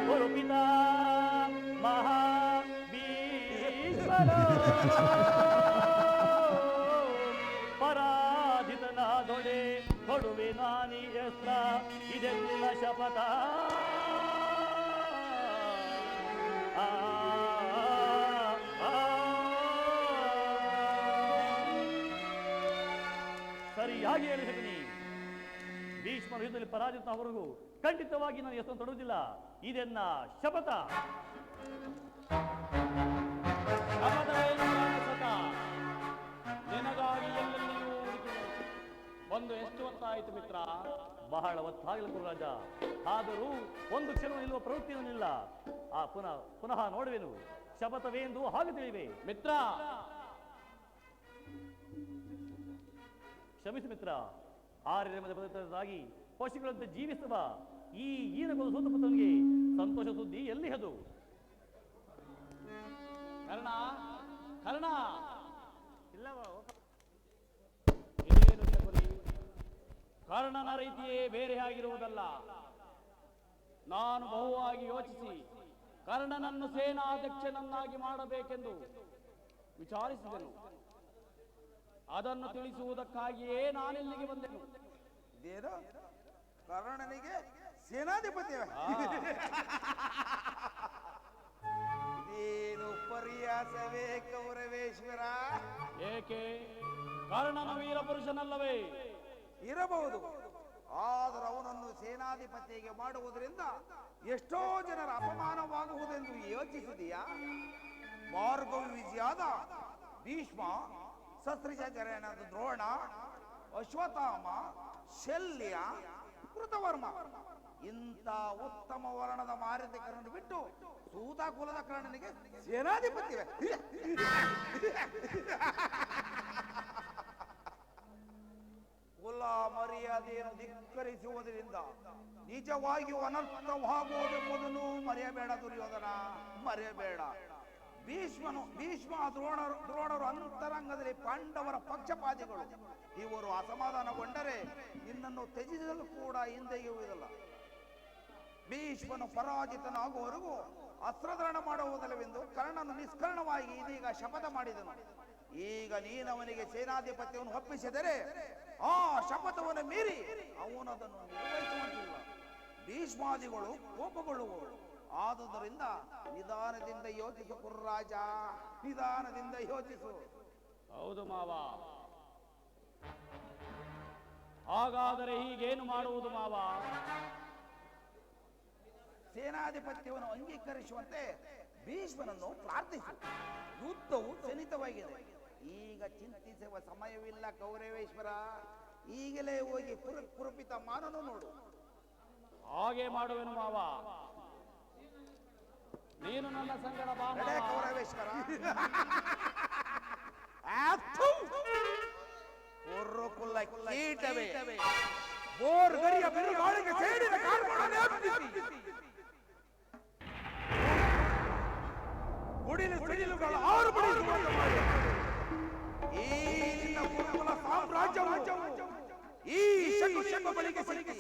ಗುರುಪಿತಾ ಮಹಾಭೀಷ್ಮರೋ, ಪರಾಜಿತನಾದೊಡೆ ಕೊಡುವೆ ನಾನಿ ಎಸ್ತ ಇದೆಲ್ಲ ಶಪಥ. ಸರಿಯಾಗಿ ಹೇಳಿ ಶಕುನಿ. ಭೀಷ್ಮರ ಯುದ್ಧದಲ್ಲಿ ಪರಾಜಿತವರೆಗೂ ಖಂಡಿತವಾಗಿ ನಾನು ಎಷ್ಟೊಂದು ತೊಡುವುದಿಲ್ಲ, ಇದೆನ್ನ ಶಪಥ. ನಿನಗಾಗಿ ಎಲ್ಲೆಲ್ಲಿಯೂ ಒಂದು ಎಷ್ಟು ಹೊತ್ತಾಯಿತು ಮಿತ್ರ? ಬಹಳ ಹೊತ್ತಾಗಲಿ ಗುರುರಾಜ. ಆದರೂ ಒಂದು ಕ್ಷಣ ನಿಲ್ಲುವ ಪ್ರವೃತ್ತಿಯನ್ನಿಲ್ಲ. ಪುನಃ ನೋಡುವೆನು. ಶಪಥವೇಂದು ಹಾಗೆ ತಿಳಿವೆ ಮಿತ್ರ. ಕ್ಷಮಿಸು ಮಿತ್ರ. ಆರ್ಯರ ಬದುಕದಾಗಿ ಪಶುಗಳಂತೆ ಜೀವಿಸುವ ಈ ಈನಗೊಂದು ಸೂತಪುತ್ರನಿಗೆ ಸಂತೋಷ ಸುದ್ದಿ ಎಲ್ಲಿ ಅದು? ಕರ್ಣ, ಕರ್ಣ, ಇಲ್ಲವ ಇದೇನು ಶಕುನಿ? ಕರ್ಣನ ರೀತಿಯೇ ಬೇರೆ ಆಗಿರುವುದಲ್ಲ. ನಾನು ಬಹುವಾಗಿ ಯೋಚಿಸಿ ಕರ್ಣನನ್ನು ಸೇನಾಧ್ಯಕ್ಷನನ್ನಾಗಿ ಮಾಡಬೇಕೆಂದು ವಿಚಾರಿಸಿದೆನು. ಅದನ್ನು ತಿಳಿಸುವುದಕ್ಕಾಗಿಯೇ ನಾನಿಲ್ಲಿಗೆ ಬಂದೆನು. ಇದೇನು ಕರ್ಣನಿಗೆ ಸೇನಾಧಿಪತಿ? ಇದೇನು ಪರ್ಯಾಸವೇ ಕೌರವೇಶ್ವರ? ಏಕೆ? ಕರ್ಣನ ವೀರ ಪುರುಷನಲ್ಲವೇ? ಇರಬಹುದು. ಆದರೂ ಅವನನ್ನು ಸೇನಾಧಿಪತಿಗೆ ಮಾಡುವುದರಿಂದ ಎಷ್ಟೋ ಜನರ ಅಪಮಾನವಾಗುವುದೆಂದು ಯೋಚಿಸಿದೆಯಾ? ಭಾರ್ಗವಿ ವಿಜಯಾದ ಭೀಷ್ಮ, ಶಸ್ತ್ರಾಚಾರ್ಯನಾದ ದ್ರೋಣ, ಅಶ್ವತ್ಥಾಮ, ಶಲ್ಯ, ಕೃತವರ್ಮ ಇಂಥ ಉತ್ತಮ ವರ್ಣದ ಮಾರಿತಕರನ್ನು ಬಿಟ್ಟು ಸೂತ ಕುಲದ ಕರ್ಣನಿಗೆ ಸೇನಾಧಿಪತಿವೆ. ಕುಲ ಮರ್ಯಾದೆಯನ್ನು ಧಿಕ್ಕರಿಸುವುದರಿಂದ ನಿಜವಾಗಿಯೂ ಅನರ್ಥವಾಗುವುದೆಂಬುದನ್ನು ಮರೆಯಬೇಡ ದುರ್ಯೋಧನ, ಮರೆಯಬೇಡ. ಭೀಷ್ಮ ದ್ರೋಣರು ಅಂತರಂಗದಲ್ಲಿ ಪಾಂಡವರ ಪಕ್ಷಪಾತಿಗಳು. ಇವರು ಅಸಮಾಧಾನಗೊಂಡರೆ ನಿನ್ನನ್ನು ತ್ಯಜಿಸಲು ಕೂಡ ಹಿಂದೆಗೆಯುವುದಿಲ್ಲ. ಭೀಷ್ಮನು ಪರಾಜಿತನಾಗುವವರೆಗೂ ಅಸ್ತ್ರಧಾರಣ ಮಾಡುವುದಿಲ್ಲವೆಂದು ಕರ್ಣನು ನಿಷ್ಕರ್ಣವಾಗಿ ಇದೀಗ ಶಪಥ ಮಾಡಿದನು. ಈಗ ನೀನವನಿಗೆ ಸೇನಾಧಿಪತ್ಯವನ್ನು ಒಪ್ಪಿಸಿದರೆ ಆ ಶಪಥವನ್ನು ಮೀರಿ ಅವನದನ್ನು ನಿರ್ವಹಿಸುವಂತಿಲ್ಲ. ಭೀಷ್ಮಾದಿಗಳು ಕೋಪಗೊಳ್ಳುವವರು. ಆದುದರಿಂದ ನಿಧಾನದಿಂದ ಯೋಚಿಸು ಕುರ್ರಾಜ, ನಿಧಾನದಿಂದ ಯೋಚಿಸು. ಹೌದು ಮಾವ. ಹಾಗಾದರೆ ಹೀಗೇನು ಮಾಡುವುದು ಮಾವ? ಸೇನಾಧಿಪತ್ಯವನ್ನು ಅಂಗೀಕರಿಸುವಂತೆ ಭೀಷ್ಮನನ್ನು ಪ್ರಾರ್ಥಿಸು. ಚಿತ್ತವು ಸನಿತವಾಗಿದೆ. ಈಗ ಚಿಂತಿಸುವ ಸಮಯವಿಲ್ಲ ಕೌರವೇಶ್ವರ. ಈಗಲೇ ಹೋಗಿ ಕುರುಪಿತ ಮಾನನು ನೋಡು. ಹಾಗೆ ಮಾಡುವೆನು ಮಾವ. ನೀನು ನನ್ನ ಸಂಗಡ ಬಾ ಮಾವ. ಕೌರವೇಶ್ವರ ಕುಲ್ಲ ಕೀಟವೇ ಬೋರ್ ಗರಿಯ ಬಿರುಗಾಳಿಗೆ ಸೇರಿದ ಕಾರ್ಬಾರನೆ ಗುಡಿಲು ಸಿಡಿಲುಗಳ ಆರು ಬಡಿಸುವಂತೆ ಮಾಡಿ ಈ ನಿನ್ನ ಕುರುಕುಲ ಸಾಮ್ರಾಜ್ಯವು ಈ ಶಕುನಿ ಎಂಬ ಬಳಿಗೆ ಸಿಕ್ಕಿ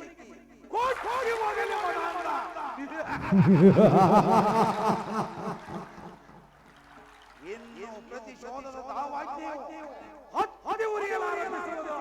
ಕೋಟಿ ಹೋಗಲಿ ಮನಾಂದ. ಇನ್ನು ಪ್ರತಿಶೋಧದ ದಾವಾಜ್ಞೆಯು ಹತ್ತಿ ಉರಿಯಲಾರಂಭಿಸುವುದು.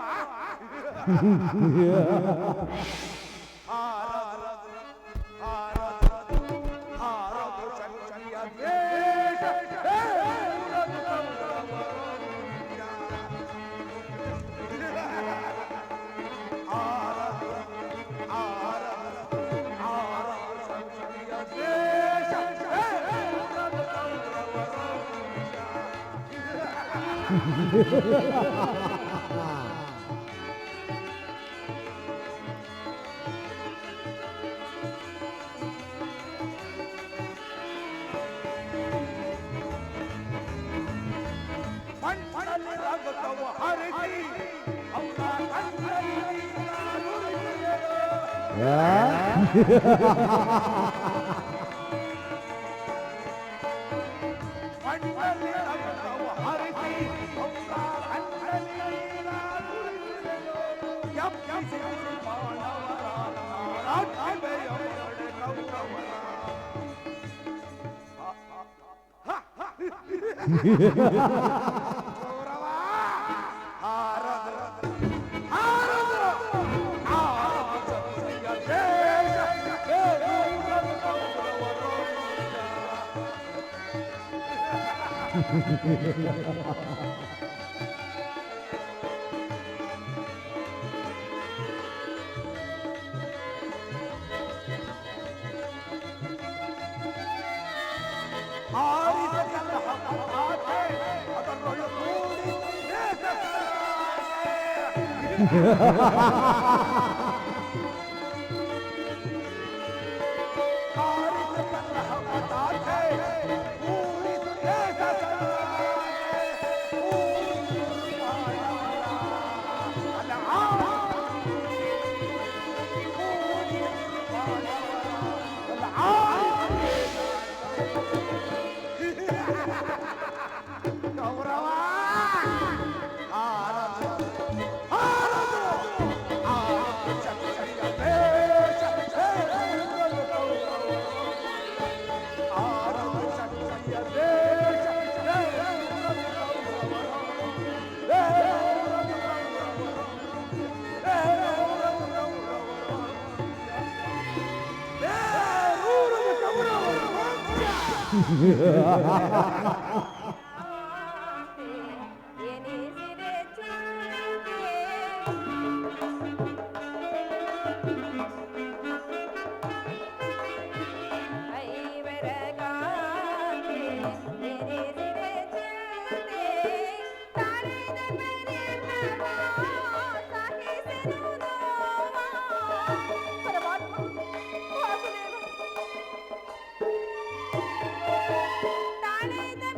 ತಾಳೆದ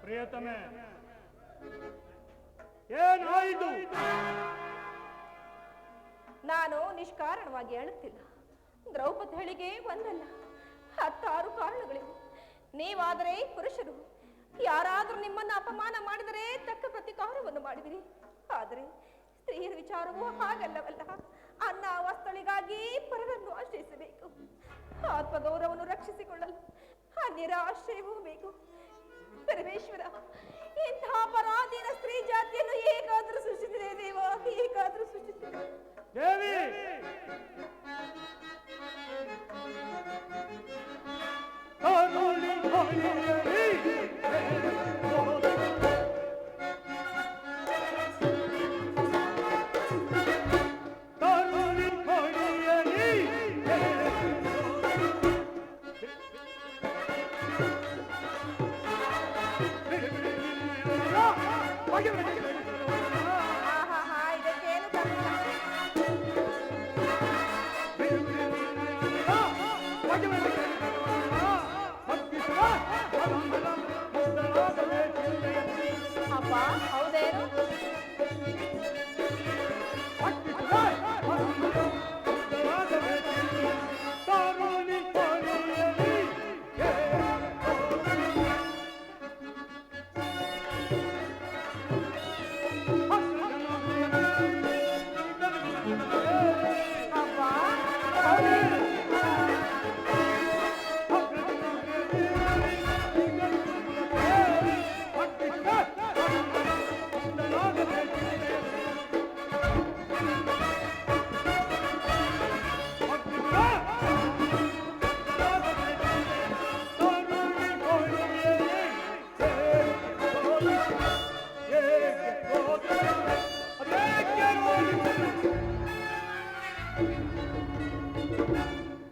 ಪ್ರಿಯತಮೆ, ಏನಾಯಿತು? ನಾನು ನಿಷ್ಕಾರಣವಾಗಿ ಹೇಳುತ್ತಿಲ್ಲ. ದ್ರೌಪದಿಗಳಿಗೆ ಒಂದಲ್ಲ 10 ಕಾರಣಗಳಿವೆ. ನೀವಾದರೆ ಪುರುಷರು, ಯಾರಾದರೂ ನಿಮ್ಮನ್ನು ಅಪಮಾನ ಮಾಡಿದರೆ ತಕ್ಕ ಪ್ರತಿಕಾರವನ್ನು ಮಾಡಿದಿರಿ. ಆದರೆ ಸ್ತ್ರೀಯರ ವಿಚಾರವೂ ಹಾಗಲ್ಲವಲ್ಲ. ಅನ್ನ ವಸ್ತ್ರಗಳಿಗಾಗಿ ಪರರನ್ನು ಆಶ್ರಯಿಸಬೇಕು. ಆತ್ಮಗೌರವವನ್ನು ರಕ್ಷಿಸಿಕೊಳ್ಳಲು ಅನ್ಯರ ಆಶ್ರಯವೂ ಬೇಕು. ಪರಮೇಶ್ವರ, ಇಂತಹ ಪರಾಧೀನ ಸ್ತ್ರೀ ಜಾತಿಯನ್ನು ಹೇಗಾದ್ರೂ ಸೃಷ್ಟಿಸಿದೆ ದೇವ, ಹೇಗಾದ್ರೂ ಸೃಷ್ಟಿಸಿದೆ. ದೇವಿ, ಇದಕ್ಕೇನು ಕರ್ಮ? ಅಪ್ಪ, ಹೌದೇನು?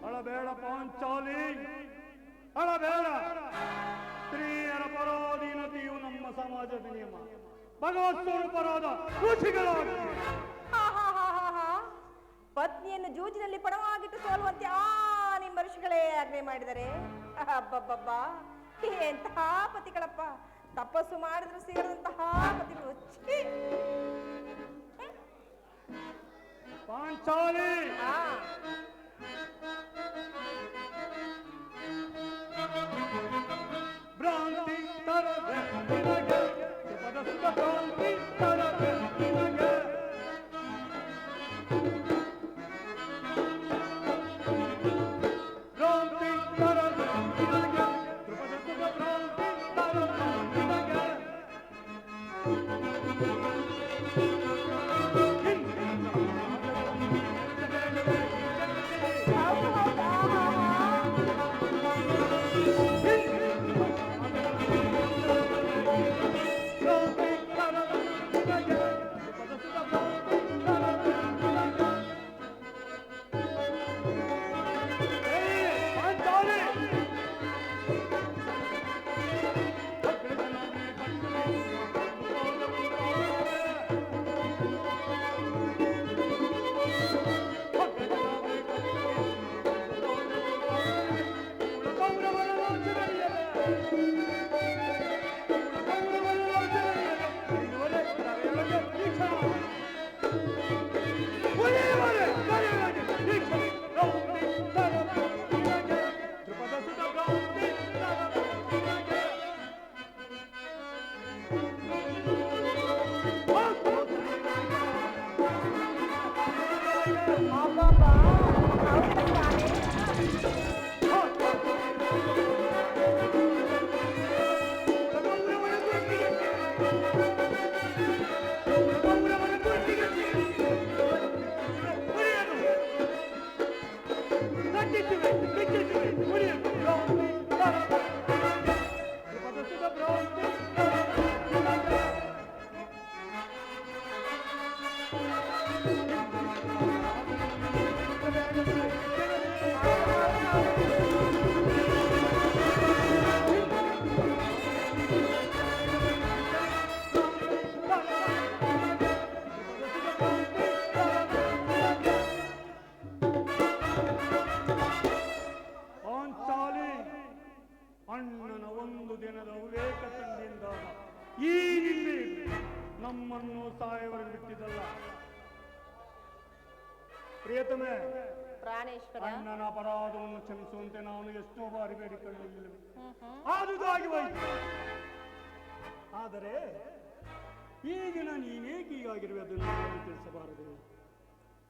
ಅಳಬೇಡ ಪಾಂಚಾಲಿ, ಅಳಬೇಡ. ಸ್ತ್ರೀಯರ ಪರಾಧೀನತೆಯು ನಮ್ಮ ಸಮಾಜದ ನಿಯಮ. ಭಗವತ್ ಸ್ವರೂಪರಾದ ಋಷಿಗಳಾಗಿ ಪತ್ನಿಯನ್ನು ಜೂಜಿನಲ್ಲಿ ಪಣವಾಗಿಟ್ಟು ಸೋಲುವಂತೆ ನಿಮ್ಮ ಋಷಿಗಳೇ ಆಜ್ಞೆ ಮಾಡಿದರೆ, ಅಬ್ಬಬ್ಬಬ್ಬ, ಎಂತಹ ಪತಿಗಳಪ್ಪ! ತಪಸ್ಸು ಮಾಡಿದ್ರು ಸಿಗದಂತಹ ಪತಿಗಳು. ಪಾಂಚಾಲಿ, ಭ್ರಾಂತಿ ತರದೆ ನಿನಗೆ, ಪದಸ್ಥ ಭ್ರಾಂತಿ ತರದೆ ನಿನಗೆ. ಭ್ರಾಂತಿ ತರದೆ ನಿನಗೆ, ಪದಸ್ಥ ಭ್ರಾಂತಿ ತರದೆ ನಿನಗೆ. ಅಣ್ಣನ ಒಂದು ದಿನದ ಉಲ್ಲೇಖ ತಂದಿಂದ ಈ ನಿಂಬೆ ನಮ್ಮನ್ನು ಸಾಯವರೆಗೆ ಬಿಟ್ಟಿದ್ದಲ್ಲ. ಪ್ರಿಯತಮೆ, ಪ್ರಾಣೇಶ್ವರ, ಅಣ್ಣನ ಅಪರಾಧವನ್ನು ಕ್ಷಮಿಸುವಂತೆ ನಾನು ಎಷ್ಟೋ ಬಾರಿ ಬೇಡಿಕೊಳ್ಳಲಿಲ್ಲ, ಆದುದಾಗಿ ಹೋಯಿತು. ಆದರೆ ಈಗಿನ ನೀನೇಕೆ ಹೀಗಾಗಿರುವೆ ಅದನ್ನು ನನಗೆ ತಿಳಿಸಬಾರದು.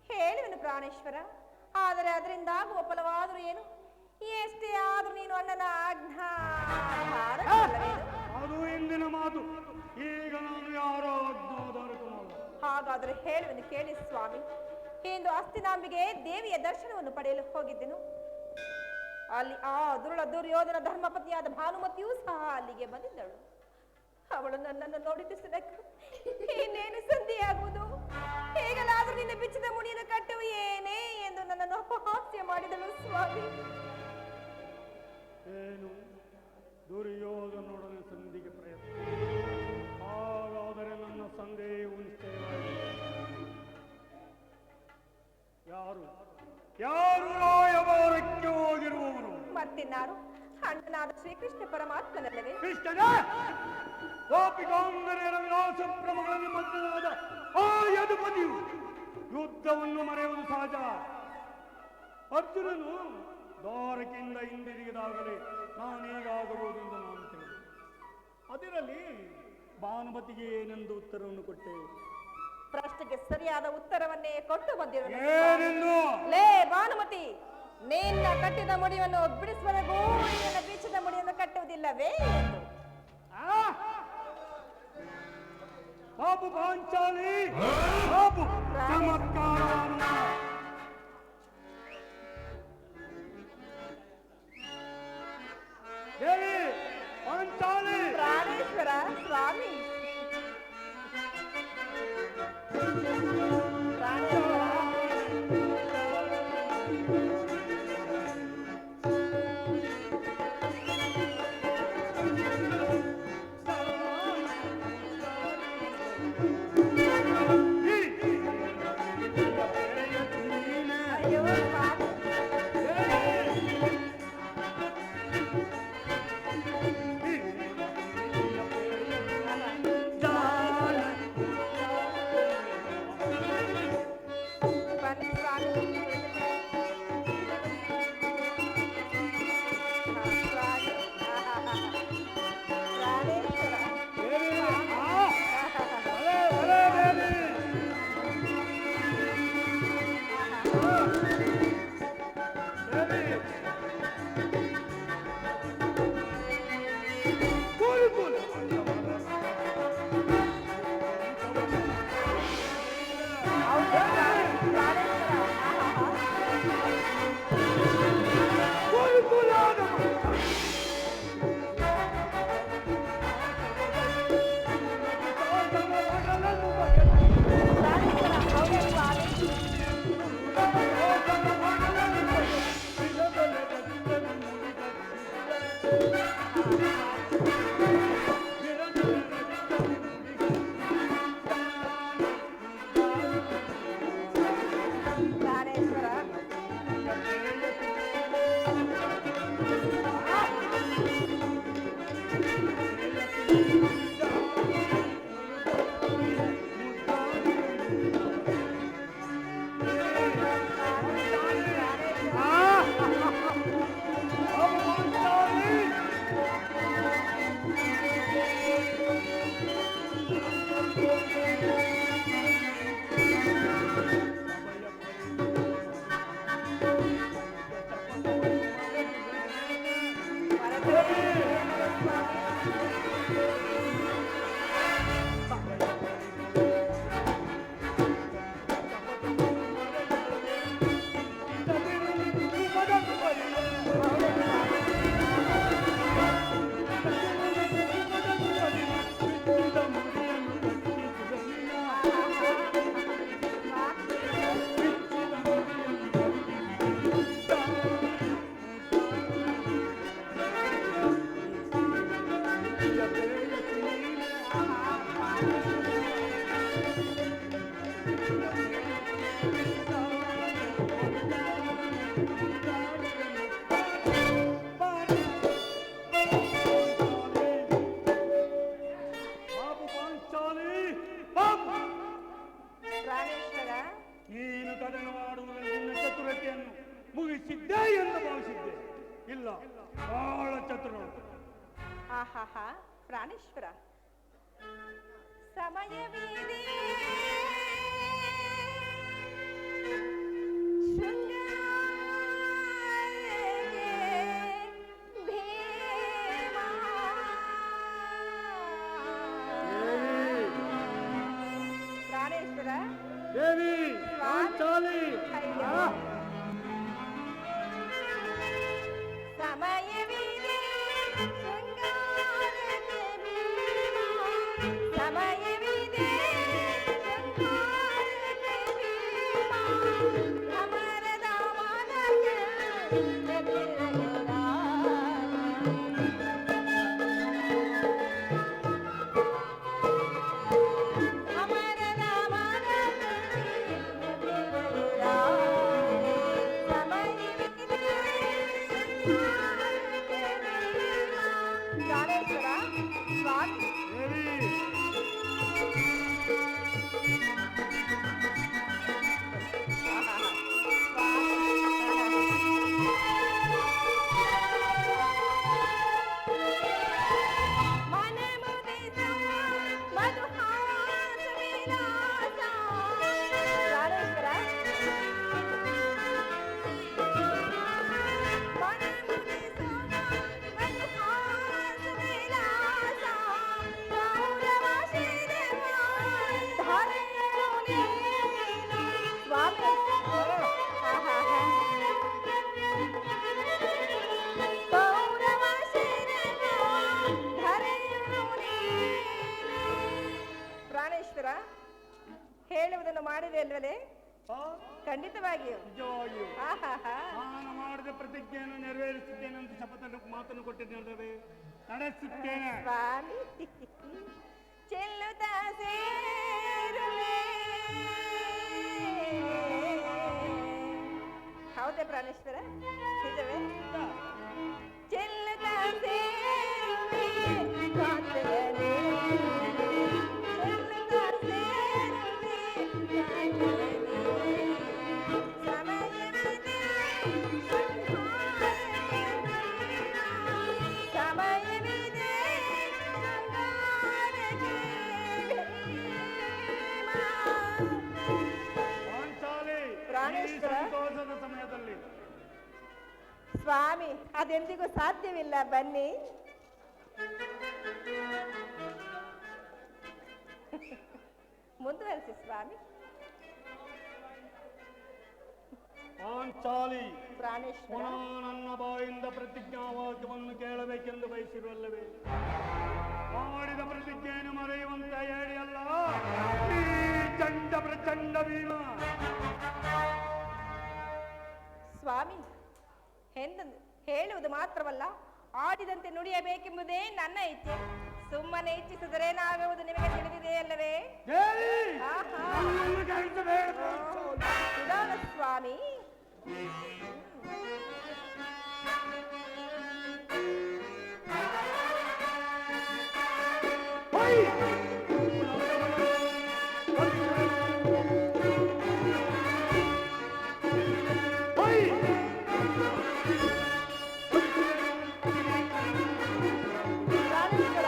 ಹೇಳುವೆನು ಪ್ರಾಣೇಶ್ವರ, ಆದರೆ ಅದರಿಂದ ಆಗುವ ಫಲವಾದರೂ ಏನು? ಎಷ್ಟೇ ಆದ್ರೂ ನೀನು ಅಣ್ಣನ ಆಜ್ಞಾಧಾರಕವಲ್ಲವೇನು? ಅದು ಎಂದಿನ ಮಾತು. ಈಗ ನಾನು ಯಾರೋ ಆಜ್ಞಾಧಾರಕನಲ್ಲ. ಹಾಗಾದರೆ ಹೇಳುವೆನು ಕೇಳಿ ಸ್ವಾಮಿ. ಇಂದು ಅಸ್ತಿನಾಂಬಿಗೆ ದೇವಿಯ ದರ್ಶನವನ್ನು ಪಡೆಯಲು ಹೋಗಿದ್ದೆನು. ಅಲ್ಲಿ ಆ ದುರ್ಯೋಧನ ಧರ್ಮಪತಿಯಾದ ಭಾನುಮತಿಯೂ ಸಹ ಅಲ್ಲಿಗೆ ಬಂದಿದ್ದಳು. ಅವಳು ನನ್ನನ್ನು ನೋಡಿದ್ದಕ್ಕೆ ಇನ್ನೇನು ಸಂಧಿಯಾಗುವುದು? ಹೇಗಲಾದ್ರೂ ನಿನ್ನ ಬಿಚ್ಚಿದ ಮುಡಿಯನ್ನು ಕಟ್ಟುವು ಏನೇ ಎಂದು ನನ್ನನ್ನು ಅಪಹಾಸ್ಯ ಮಾಡಿದಳು ಸ್ವಾಮಿ. ಏನು ದುರ್ಯೋಧನೊಡನೆ ಸಂಧಿಗೆ ಪ್ರಯತ್ನ? ಹಾಗಾದರೆ ನನ್ನ ಸಂದೇಹವು ನಿಶ್ಚಯವಾಗಿದೆ. ಯಾರು ರಾಯಭಾರಕ್ಕೆ ಹೋಗಿರುವವರು? ಮತ್ತಿನ್ನಾರು? ಅಣ್ಣನಾದ ಶ್ರೀಕೃಷ್ಣ ಪರಮಾತ್ಮನಲ್ಲವೇ? ಕೃಷ್ಣನೇ, ಗೋಪಿಕಾಂಗನೆಯರ ವಿಲಾಸ ಕ್ರಮಗಳಲ್ಲಿ ಮಧ್ಯನಾದ ಆ ಯದುಪತಿಯು ಯುದ್ಧವನ್ನು ಮರೆಯುವುದು ಸಹಜ. ಅರ್ಜುನನು ದ್ವಾರಕೆಯಿಂದ ಹಿಂದಿರುಗಿದಾಗಲೇ ನಾನೇಗಾಗಬಹುದು ಎಂದು ನಾನು ತಿಳಿದೆ. ಅದರಲ್ಲಿ ಭಾನುಮತಿಗೆ ಏನೆಂದು ಉತ್ತರವನ್ನು ಕೊಟ್ಟೆ? ಪ್ರಶ್ನೆಗೆ ಸರಿಯಾದ ಉತ್ತರವನ್ನೇ ಕೊಟ್ಟು ಬಂದಿರುವೆ. ಏನೆಂದು? ಲೇ ಭಾನುಮತಿ, ನಿನ್ನ ಕಟ್ಟಿದ ಮುಡಿಯನ್ನು ಬಿಡಿಸುವವರೆಗೂ ನಿನ್ನ ಬೀಚದ ಮುಡಿಯನ್ನು ಕಟ್ಟುವುದಿಲ್ಲವೇ ಎಂದು. ಬಾಬು ಪಾಂಚಾಲಿ, ಬಾಬು ಚಮತ್ಕಾರ. ದೇವಿ ಪಾಂಚಾಲಿ, ಪ್ರಾಣೇಶ್ವರ ಸ್ವಾಮಿ, ಆಹಾ ಪ್ರಾಣೇಶ್ವರ ಸಮಯವಿದೆ ಪ್ರಾಣೇಶ್ವರ ದೇವಿ ಪಾಂಚಾಲಿ ಸಮಯವಿದೆ ಶೃಂಗಾರಕ್ಕೆ ಭೀಮ. ಸಮಯವಿದೆ ಶೃಂಗಾರಕ್ಕೆ ಭೀಮ. ಅಮರದ ಮನಕ್ಕೆ ಎದುರಿರಲಾರ. ಅಮರದ ಮನಕ್ಕೆ ಎದುರಿರಲಾರ. ಸಮಯವಿದೆ ಪ್ರಾಣೇಶ್ವರ ಸ್ವಾಮಿ ದೇವಿ ಪ್ರಾಣೇಶ್ವರ ಹೇಳುವುದನ್ನು ಮಾಡಿದೆ ಅಲ್ವೇ? ಖಂಡಿತವಾಗಿಯೂ ನಿಜವಾಗಿಯೂ ಆಹಾಹಾ. ನಾನು ಮಾಡಿದ ಪ್ರತಿಜ್ಞೆಯನ್ನು ನೆರವೇರಿಸುತ್ತೇನೆ ಅಂತ ಮಾತನ್ನು ಕೊಟ್ಟಿದ್ದೇನೆ, ನಡೆಸುತ್ತೇನೆ. ಸ್ವಾಮಿ ಚೆಲ್ಲುತ್ತ ಸೇರುವೆ. ಹೌದೇ ಪ್ರಾಣೇಶ್ವರ? ನಿಜವೇ? ಚೆಲ್ಲುತ್ತ ಸೇರುವೆ ಕಾಂತಲನೆ. ಚೆಲ್ಲುತ್ತ ಸೇರುವೆ ಕಾಂತಲನೆ. ಸಮಯವಿದೆ ಶೃಂಗಾರಕ್ಕೆ ಭೀಮ. ಸಮಯವಿದೆ ಶೃಂಗಾರಕ್ಕೆ ಭೀಮ. ಪಾಂಚಾಲಿ ಈ ಪ್ರಾಣೇಶ್ವರ. ಸಂತೋಷದ ಸಮಯದಲ್ಲಿ ಸ್ವಾಮಿ ಅದೆಂದಿಗೂ ಸಾಧ್ಯವಿಲ್ಲ, ಬನ್ನಿ. ಮುಂದುವರಿಸಿ ಸ್ವಾಮಿ. ಪಾಂಚಾಲಿ ಪ್ರಾಣೇಶ್ವರ ಪುನಃ ನನ್ನ ಬಾಯಿಂದ ಪ್ರತಿಜ್ಞಾವಾಕ್ಯವನ್ನು ಕೇಳಬೇಕೆಂದು ಬಯಸಿರುವಲ್ಲವೇ? ಮಾಡಿದ ಪ್ರತಿಜ್ಞೆಯನ್ನು ಮರೆಯುವಂತ ಹೇಳಿಯಲ್ಲ ಈ ಚಂಡ ಪ್ರಚಂಡ ಭೀಮ. ಸ್ವಾಮಿ ಎಂದೆಂದು ಹೇಳುವುದು ಮಾತ್ರವಲ್ಲ, ಆಡಿದಂತೆ ನುಡಿಯಬೇಕೆಂಬುದೇ ನನ್ನ ಇಚ್ಛೆ. ಸುಮ್ಮನೆ ಇಚ್ಛಿಸಿದರೇನಾಗುವುದು ನಿಮಗೆ ತಿಳಿದಿದೆ ಅಲ್ಲವೇ? ದೇವಿ, ಆಹಾ. ನನ್ನನ್ನು ಕರೆಸಬೇಡ. ನಿಧಾನ ಸ್ವಾಮಿ. ಹೋಯ್! ಹೋಯ್! ಪ್ರಾಣೇಶ್ವರ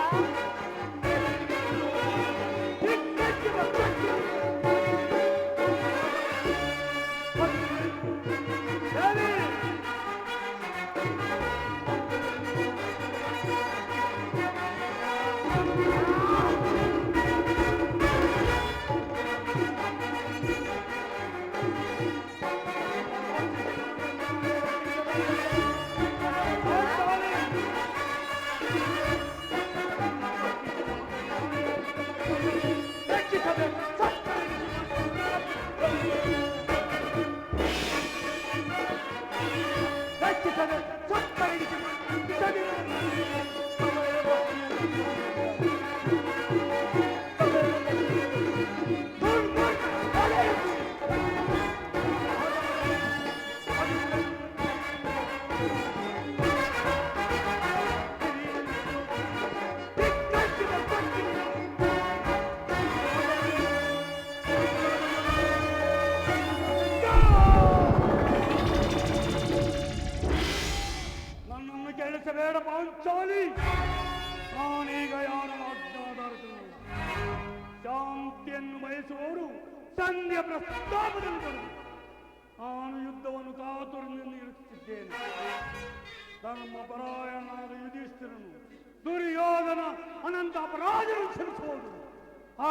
ನನ್ನನ್ನು ಕೇಳಿಸಬೇಡ ಪಾಂಚಾಲಿ. ನಾನೀಗ ಯಾರ ಆಜ್ಞಾಧಾರಕನು? ಶಾಂತಿಯನ್ನು ಬಯಸುವವರು ಸಂಧಿಯ ಪ್ರಸ್ತಾಪದಲ್ಲಿ ಬರುವುದು. ನಾನು ಯುದ್ಧವನ್ನು ಕಾತುರದಿಂದ ನಿರೀಕ್ಷಿಸಿದ್ದೇನೆ. ಧರ್ಮಪರಾಯಣನಾದ ಯುಧಿಷ್ಠಿರನು ದುರ್ಯೋಧನ ಅನಂತ ಅಪರಾಧವನ್ನು ಕ್ಷಮಿಸಬಹುದು.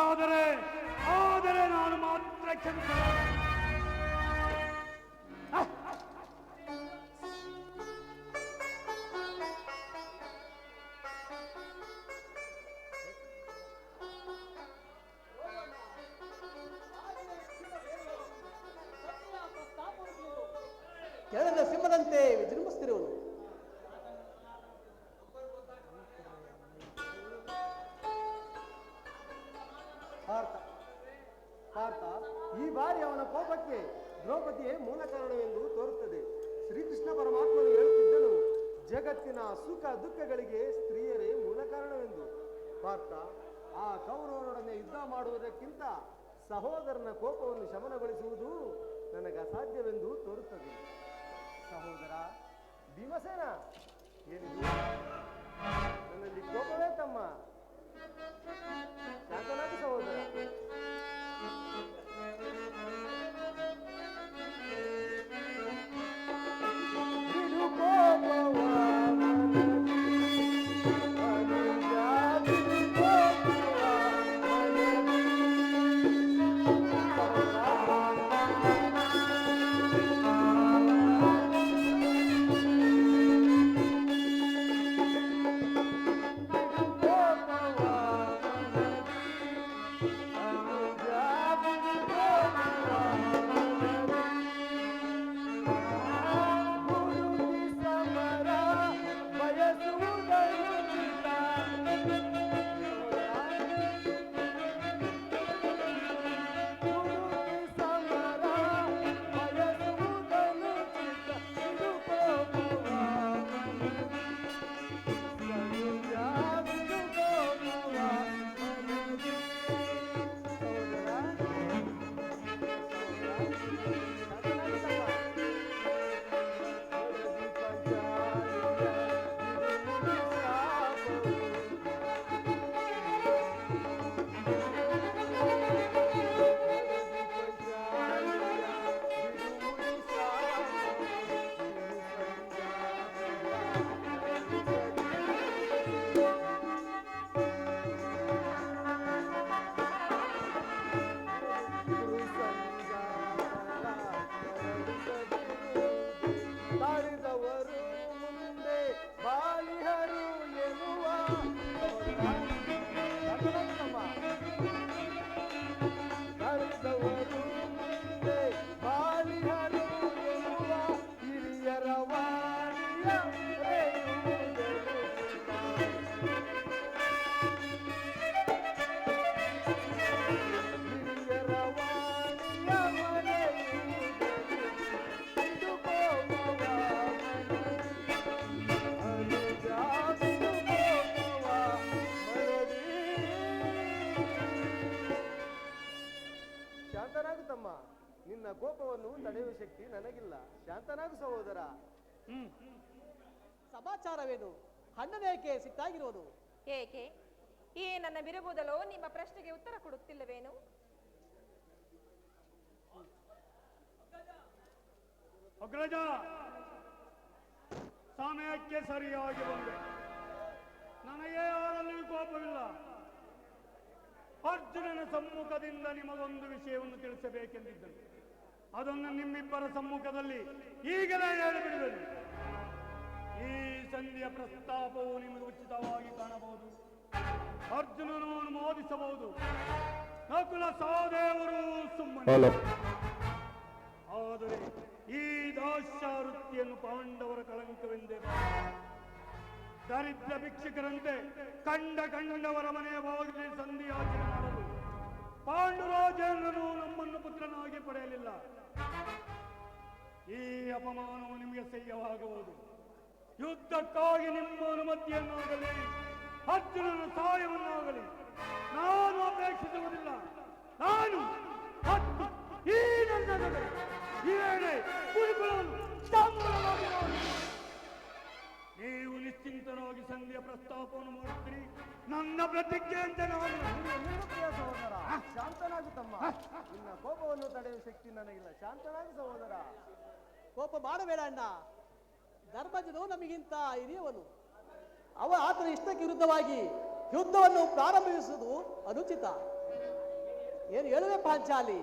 ಆದರೆ ನಾನು ಮಾತ್ರ ಕ್ಷಮಿಸಲಾರೆ. ಕೆಳದ ಸಿಂಹದಂತೆ ವಿಜೃಂಭಿಸುತ್ತಿರುವುದು. ಪಾರ್ಥ, ಈ ಬಾರಿ ಅವನ ಕೋಪಕ್ಕೆ ದ್ರೌಪದಿಯೇ ಮೂಲ ಕಾರಣವೆಂದು ತೋರುತ್ತದೆ. ಶ್ರೀಕೃಷ್ಣ ಪರಮಾತ್ಮನು ಹೇಳುತ್ತಿದ್ದನು, ಜಗತ್ತಿನ ಸುಖ ದುಃಖಗಳಿಗೆ ಸ್ತ್ರೀಯರೇ ಮೂಲ ಕಾರಣವೆಂದು. ಪಾರ್ಥ, ಆ ಕೌರವರೊಡನೆ ಯುದ್ಧ ಮಾಡುವುದಕ್ಕಿಂತ ಸಹೋದರನ ಕೋಪವನ್ನು ಶಮನಗೊಳಿಸುವುದು ನನಗೆ ಅಸಾಧ್ಯವೆಂದು ತೋರುತ್ತದೆ. ಸಹೋದರ ಭೀಮಸೇನ, ಏನಿದು? ನನ್ನಲ್ಲಿ ಕೋಪವೇ ತಮ್ಮ. ಶಾಂತನಾಗಿ ಸಹೋದರ. ಬಿಡು ಕೋಪವ ಮನದಿ, ಮನುಜ ಬಿಡು ಕೋಪವ ಮನದಿ. ನಿನ್ನ ಕೋಪವನ್ನು ತಡೆಯುವ ಶಕ್ತಿ ನನಗಿಲ್ಲ. ಶಾಂತನಾಗು ಸಹೋದರ. ಸಮಾಚಾರವೇನು? ಅಣ್ಣನೇಕೆ ಸಿಟ್ಟಾಗಿರುವುದು? ಏಕೆ? ಈ ನನ್ನ ಬಿರುಬೂದಲು ನಿಮ್ಮ ಪ್ರಶ್ನೆಗೆ ಉತ್ತರ ಕೊಡುತ್ತಿಲ್ಲವೇನು? ಅಗ್ರಜ, ಸಮಯಕ್ಕೆ ಸರಿಯಾಗಿ ಬಂದೆ. ನನಗೆ ಯಾರಲ್ಲಿಯೂ ಕೋಪವಿಲ್ಲ. ಅರ್ಜುನನ ಸಮ್ಮುಖದಿಂದ ನಿಮಗೊಂದು ವಿಷಯವನ್ನು ತಿಳಿಸಬೇಕೆಂದಿದ್ದನು. ಅದನ್ನು ನಿಮ್ಮಿಬ್ಬರ ಸಮ್ಮುಖದಲ್ಲಿ ಈಗಲೇ ಹೇಳಿಬಿಡುವೆನು. ಈ ಸಂಧಿಯ ಪ್ರಸ್ತಾಪವು ನಿಮಗೆ ಉಚಿತವಾಗಿ ಕಾಣಬಹುದು. ಅರ್ಜುನನು ಅನುಮೋದಿಸಬಹುದು, ನಕುಲ ಸಹದೇವರು ಸುಮ್ಮನೆ. ಆದರೆ ಈ ದಾಸ್ಯವೃತ್ತಿಯನ್ನು ಪಾಂಡವರ ಕಳಂಕವೆಂದೇ ದರಿದ್ರ ಭಿಕ್ಷುಕರಂತೆ ಕಂಡವರ ಮನೆಯ ಬಾಗಿಲಿಗೆ ಸಂಧಿಯಾಚನೆ ಮಾಡಲು ಪಾಂಡುರಾಜೇಂದ್ರನು ನಮ್ಮನ್ನು ಪುತ್ರನಾಗಿ ಪಡೆಯಲಿಲ್ಲ. ಈ ಅಪಮಾನವು ನಿಮಗೆ ಸಹ್ಯವಾಗಬಹುದು. ಯುದ್ಧಕ್ಕಾಗಿ ನಿಮ್ಮ ಅನುಮತಿಯನ್ನಾಗಲಿ ಅರ್ಜುನನ ಸಹಾಯವನ್ನಾಗಲಿ ನಾನು ಅಪೇಕ್ಷಿಸುವುದಿಲ್ಲ. ನಾನು ಈ ನನ್ನ ಈ ವೇಳೆ ಕುರುಕುಲವನ್ನು ಸಂಪೂರ್ಣವಾಗಿ ನೀವು ನಿಶ್ಚಿಂತನಾಗಿ ಸಂಧಿಯ ಪ್ರಸ್ತಾಪವನ್ನು ಮಾಡುತ್ತೀರಿ. ನನ್ನ ಪ್ರತಿಜ್ಞೆ ಅಂತ ನಾನು ಪ್ರಿಯ ಸಹೋದರ, ಶಾಂತನಾಗು ತಮ್ಮ. ನಿನ್ನ ಕೋಪವನ್ನು ತಡೆಯುವ ಶಕ್ತಿ ನನಗಿಲ್ಲ. ಶಾಂತನಾಗು ಸಹೋದರ. ಕೋಪ ಮಾಡಬೇಡ ಅಣ್ಣ. ಧರ್ಮಜನು ನಮಗಿಂತ ಹಿರಿಯವನು. ಆತನ ಇಷ್ಟಕ್ಕೆ ವಿರುದ್ಧವಾಗಿ ಯುದ್ಧವನ್ನು ಪ್ರಾರಂಭಿಸುವುದು ಅನುಚಿತ. ಏನು ಹೇಳುವೆ ಪಾಂಚಾಲಿ?